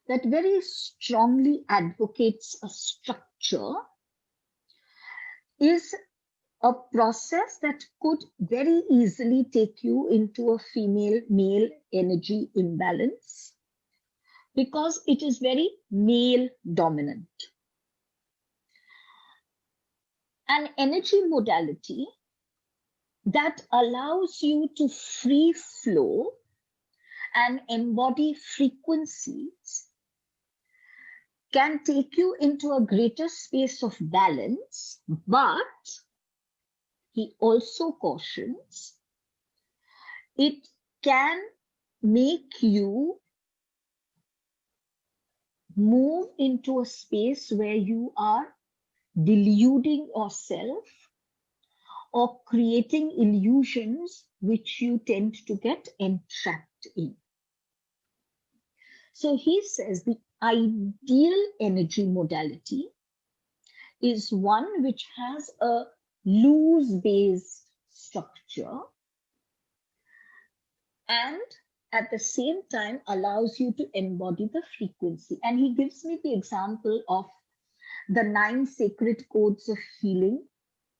that very strongly advocates a structure, is a process that could very easily take you into a female-male energy imbalance because it is very male dominant. An energy modality that allows you to free flow and embody frequencies can take you into a greater space of balance, but he also cautions it can make you move into a space where you are deluding yourself or creating illusions which you tend to get entrapped in. So he says the ideal energy modality is one which has a loose-based structure and at the same time allows you to embody the frequency. And he gives me the example of the 9 sacred codes of healing,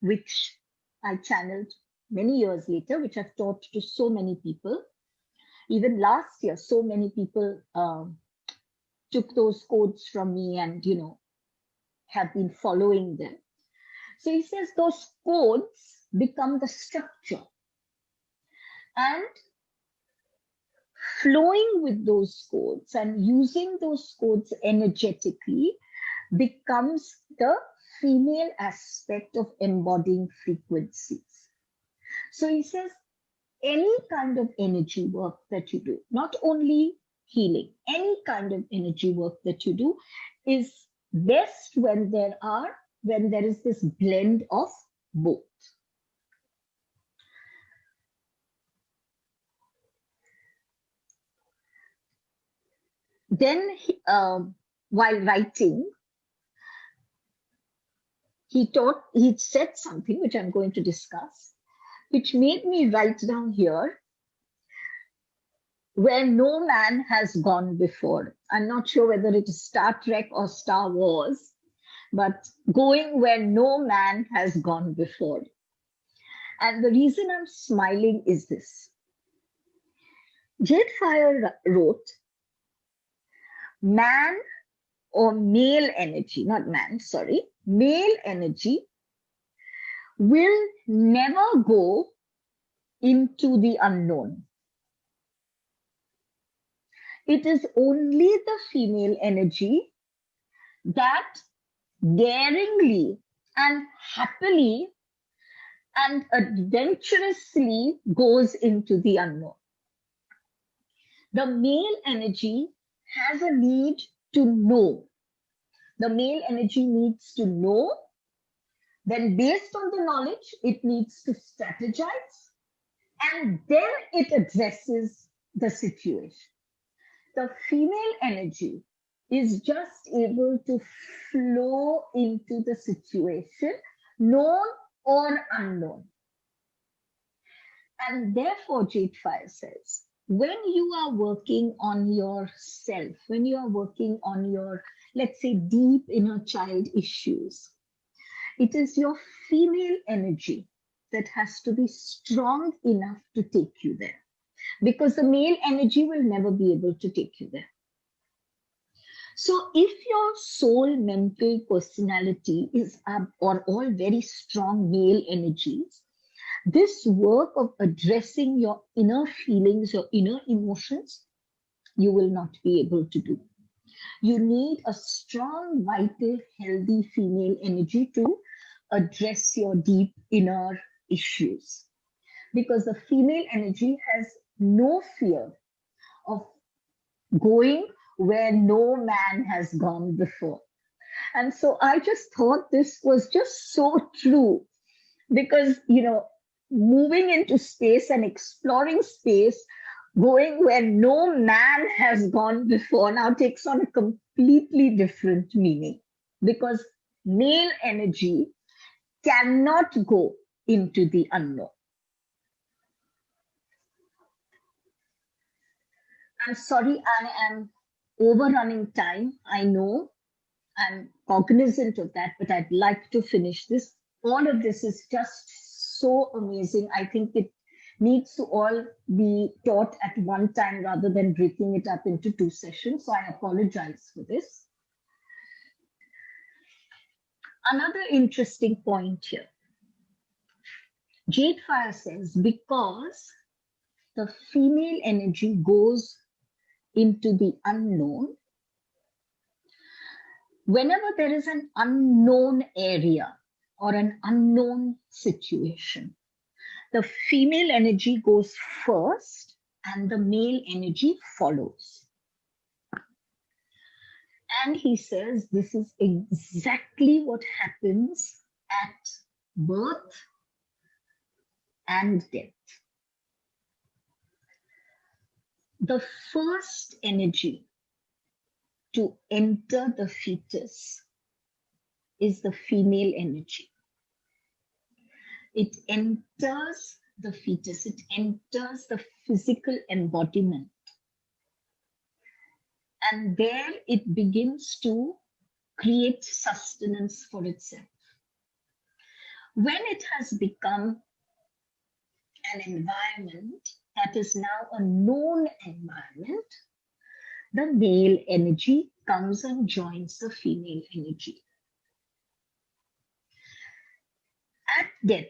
which I channeled many years later, which I've taught to so many people. Even last year, so many people took those codes from me and, have been following them. So he says those codes become the structure. And flowing with those codes and using those codes energetically becomes the female aspect of embodying frequencies. So he says any kind of energy work that you do, not only healing, any kind of energy work that you do is best when there is this blend of both. Then while writing, he said something which I'm going to discuss, which made me write down here, where no man has gone before. I'm not sure whether it is Star Trek or Star Wars, but going where no man has gone before. And the reason I'm smiling is this. JadeFire wrote, man or male energy, not man, sorry, male energy will never go into the unknown. It is only the female energy that daringly and happily and adventurously goes into the unknown. The male energy has a need to know. The male energy needs to know. Then based on the knowledge, it needs to strategize. And then it addresses the situation. The female energy is just able to flow into the situation, known or unknown. And therefore, JadeFire says, when you are working on yourself, when you are working on your, let's say, deep inner child issues, it is your female energy that has to be strong enough to take you there. Because the male energy will never be able to take you there. So if your soul, mental, personality are all very strong male energies, this work of addressing your inner feelings, your inner emotions, you will not be able to do. You need a strong, vital, healthy female energy to address your deep inner issues. because the female energy has no fear of going where no man has gone before. And so I just thought this was just so true because, moving into space and exploring space, going where no man has gone before now takes on a completely different meaning because male energy cannot go into the unknown. I'm sorry, I am overrunning time. I know I'm cognizant of that, but I'd like to finish this. All of this is just so amazing. I think it needs to all be taught at one time rather than breaking it up into 2 sessions. So I apologize for this. Another interesting point here. JadeFire says, because the female energy goes into the unknown, whenever there is an unknown area or an unknown situation, the female energy goes first and the male energy follows. And he says this is exactly what happens at birth and death. The first energy to enter the fetus is the female energy. It enters the fetus, it enters the physical embodiment. And there it begins to create sustenance for itself. When it has become an environment that is now a known environment, the male energy comes and joins the female energy. At death,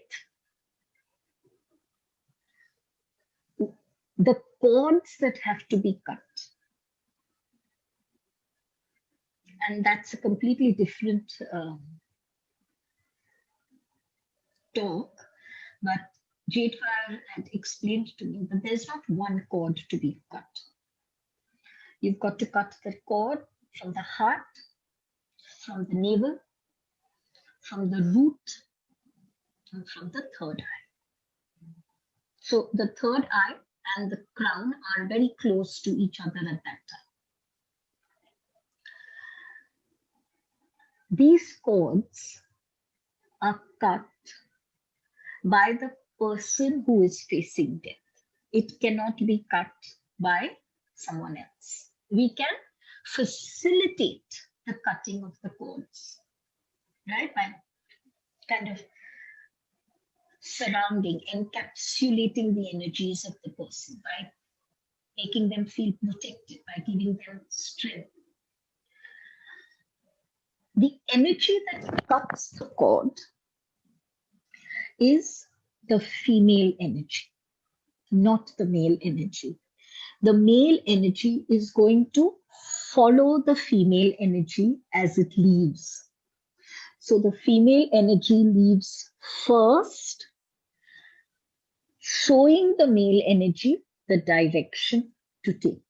the cords that have to be cut, and that's a completely different talk, but JadeFire had explained to me that there's not one cord to be cut. You've got to cut the cord from the heart, from the navel, from the root, and from the third eye. So the third eye and the crown are very close to each other at that time. These cords are cut by the person who is facing death. It cannot be cut by someone else. We can facilitate the cutting of the cords, right? By kind of surrounding, encapsulating the energies of the person, by making them feel protected, by giving them strength. The energy that cuts the cord is the female energy, not the male energy. The male energy is going to follow the female energy as it leaves. So the female energy leaves first, showing the male energy the direction to take.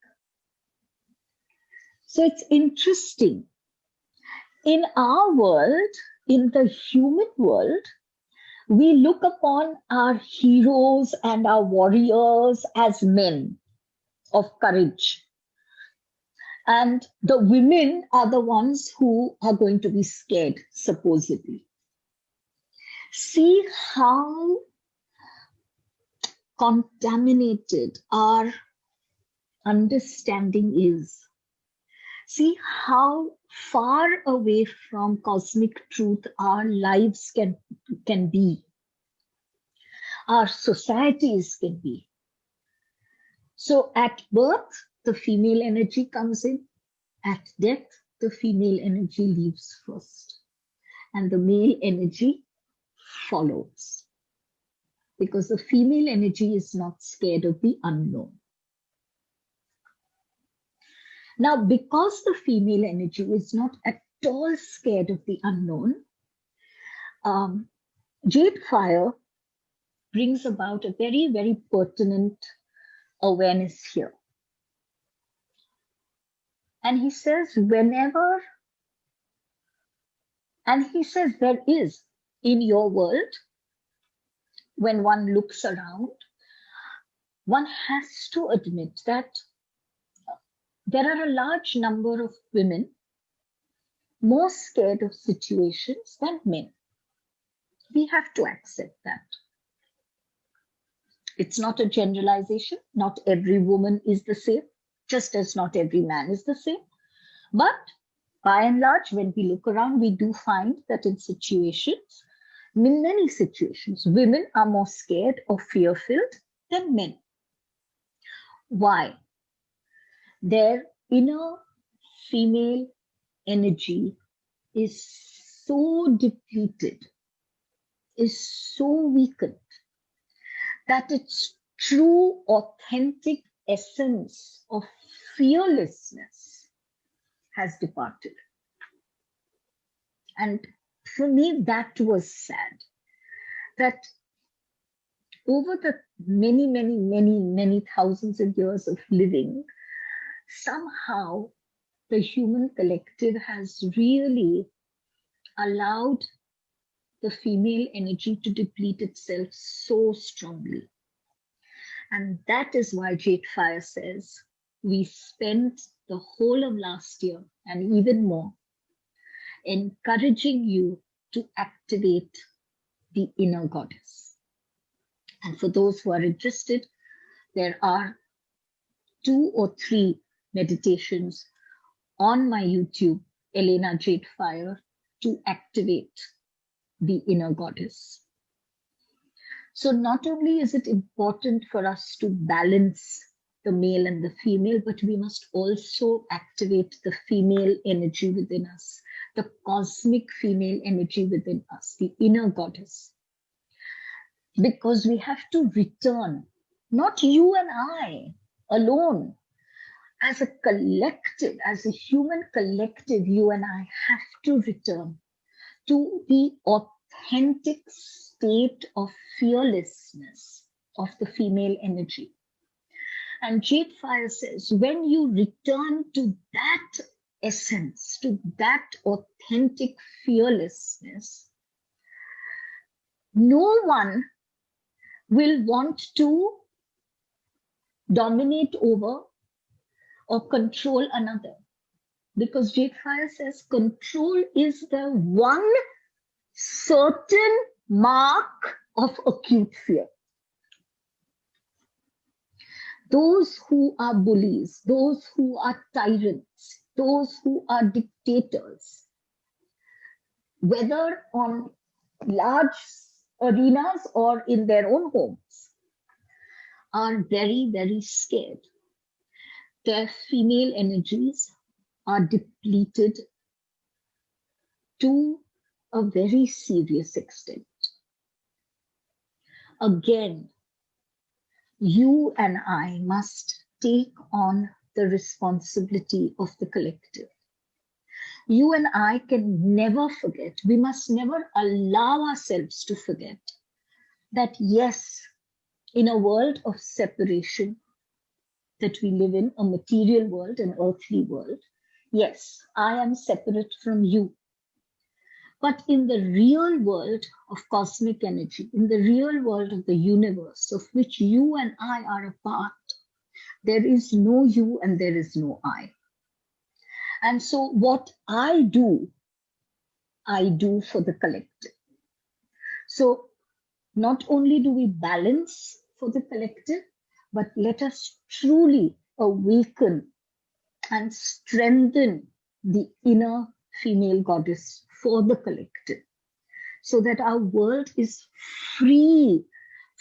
So it's interesting. In our world, in the human world, we look upon our heroes and our warriors as men of courage. And the women are the ones who are going to be scared, supposedly. See how contaminated our understanding is. See how far away from cosmic truth our lives can be, our societies can be. So at birth, the female energy comes in. At death, the female energy leaves first. And the male energy follows. Because the female energy is not scared of the unknown. Now, because the female energy is not at all scared of the unknown, JadeFire brings about a very, very pertinent awareness here. And he says, there is in your world, when one looks around, one has to admit that there are a large number of women more scared of situations than men. We have to accept that. It's not a generalization. Not every woman is the same, just as not every man is the same. But by and large, when we look around, we do find that in many situations, women are more scared or fear-filled than men. Why? Their inner female energy is so depleted, is so weakened, that its true, authentic essence of fearlessness has departed. And for me, that was sad. That over the many thousands of years of living, somehow the human collective has really allowed the female energy to deplete itself so strongly. And that is why JadeFire says we spent the whole of last year and even more encouraging you to activate the inner goddess. And for those who are interested, there are 2 or 3 meditations on my YouTube, EllaeenahJadeFire, to activate the inner goddess. So not only is it important for us to balance the male and the female, but we must also activate the female energy within us, the cosmic female energy within us, the inner goddess. Because we have to return, not you and I alone, as a collective, as a human collective, you and I have to return to the authentic state of fearlessness of the female energy. And JadeFire says, when you return to that essence, to that authentic fearlessness, no one will want to dominate over or control another. Because JadeFire says control is the one certain mark of acute fear. Those who are bullies, those who are tyrants, those who are dictators, whether on large arenas or in their own homes, are very, very scared. Their female energies are depleted to a very serious extent. Again, you and I must take on the responsibility of the collective. You and I can never forget, we must never allow ourselves to forget that yes, in a world of separation that we live in, a material world, an earthly world, yes, I am separate from you. But in the real world of cosmic energy, in the real world of the universe, of which you and I are a part, there is no you and there is no I. And so what I do for the collective. So not only do we balance for the collective, but let us truly awaken and strengthen the inner female goddess for the collective, so that our world is free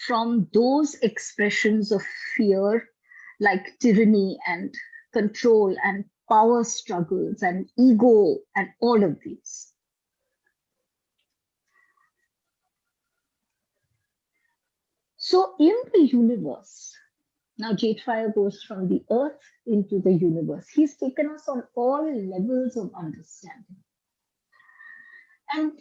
from those expressions of fear like tyranny and control and power struggles and ego and all of these. So in the universe, now JadeFire goes from the earth into the universe. He's taken us on all levels of understanding. And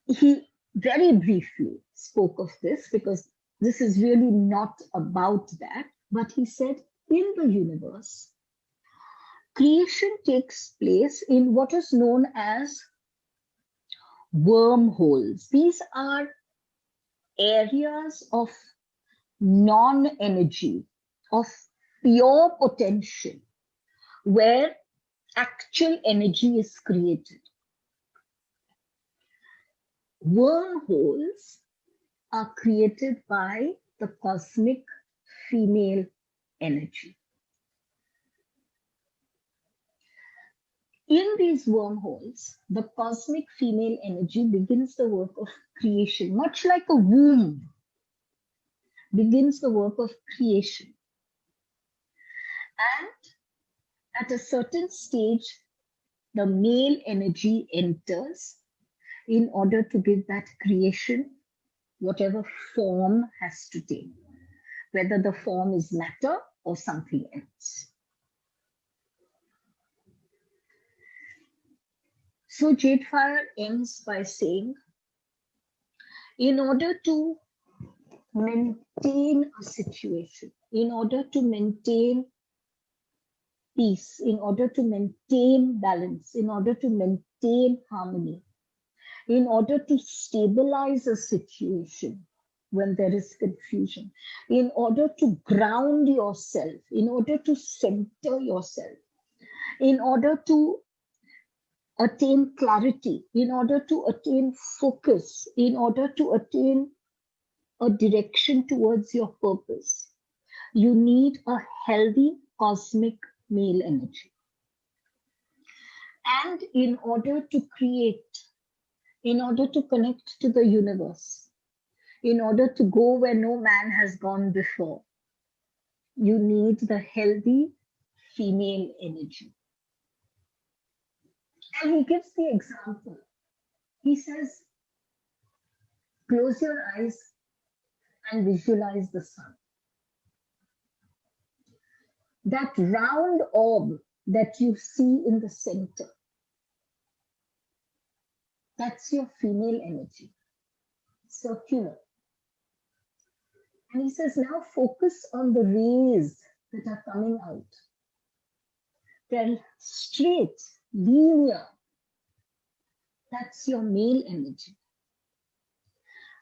he very briefly spoke of this because this is really not about that. But he said, in the universe, creation takes place in what is known as wormholes. These are areas of non-energy, of pure potential, where actual energy is created. Wormholes are created by the cosmic female energy. In these wormholes, the cosmic female energy begins the work of creation, much like a womb begins the work of creation. And at a certain stage, the male energy enters in order to give that creation whatever form has to take, whether the form is matter or something else. So JadeFire ends by saying, in order to maintain a situation, in order to maintain peace, in order to maintain balance, in order to maintain harmony, in order to stabilize a situation when there is confusion, in order to ground yourself, in order to center yourself, in order to attain clarity, in order to attain focus, in order to attain a direction towards your purpose, you need a healthy cosmic male energy. And in order to create, in order to connect to the universe, in order to go where no man has gone before, you need the healthy female energy. And he gives the example. He says, close your eyes and visualize the sun. That round orb that you see in the center, that's your female energy, circular. And he says, now focus on the rays that are coming out. They're straight, linear. That's your male energy.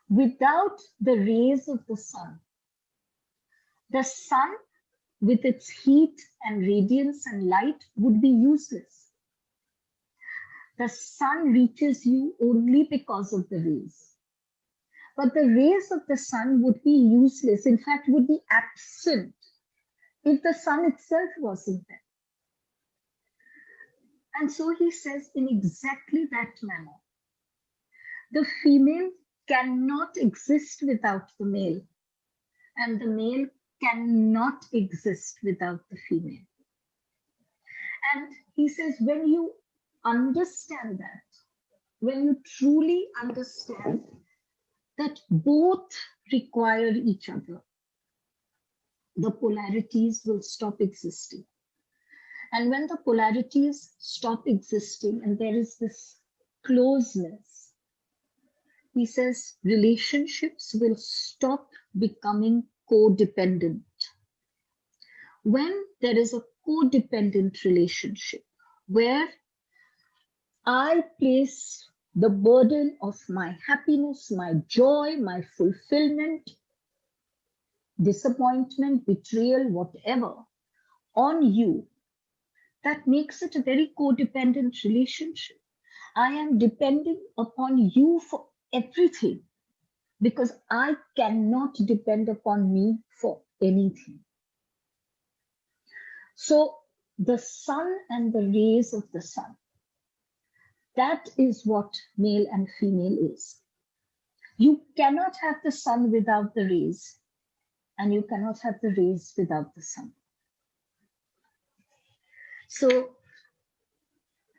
Without the rays of the sun with its heat and radiance and light would be useless. The sun reaches you only because of the rays. But the rays of the sun would be useless, in fact, would be absent if the sun itself wasn't there. And so he says, in exactly that manner, the female cannot exist without the male, and the male cannot exist without the female. And he says, when you understand that, when you truly understand that both require each other, the polarities will stop existing. And when the polarities stop existing and there is this closeness, he says relationships will stop becoming codependent. When there is a codependent relationship where I place the burden of my happiness, my joy, my fulfillment, disappointment, betrayal, whatever, on you, that makes it a very codependent relationship. I am depending upon you for everything because I cannot depend upon me for anything. So the sun and the rays of the sun, that is what male and female is. You cannot have the sun without the rays, and you cannot have the rays without the sun. So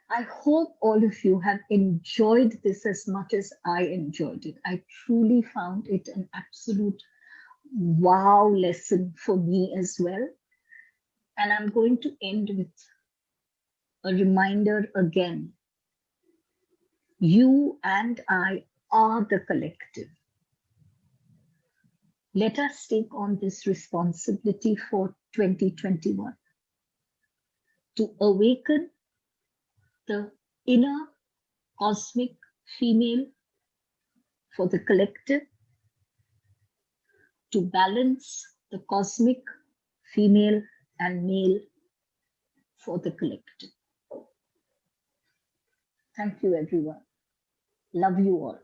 I hope all of you have enjoyed this as much as I enjoyed it. I truly found it an absolute wow lesson for me as well. And I'm going to end with a reminder again. You and I are the collective. Let us take on this responsibility for 2021 to awaken the inner cosmic female for the collective, to balance the cosmic female and male for the collective. Thank you, everyone. Love you all.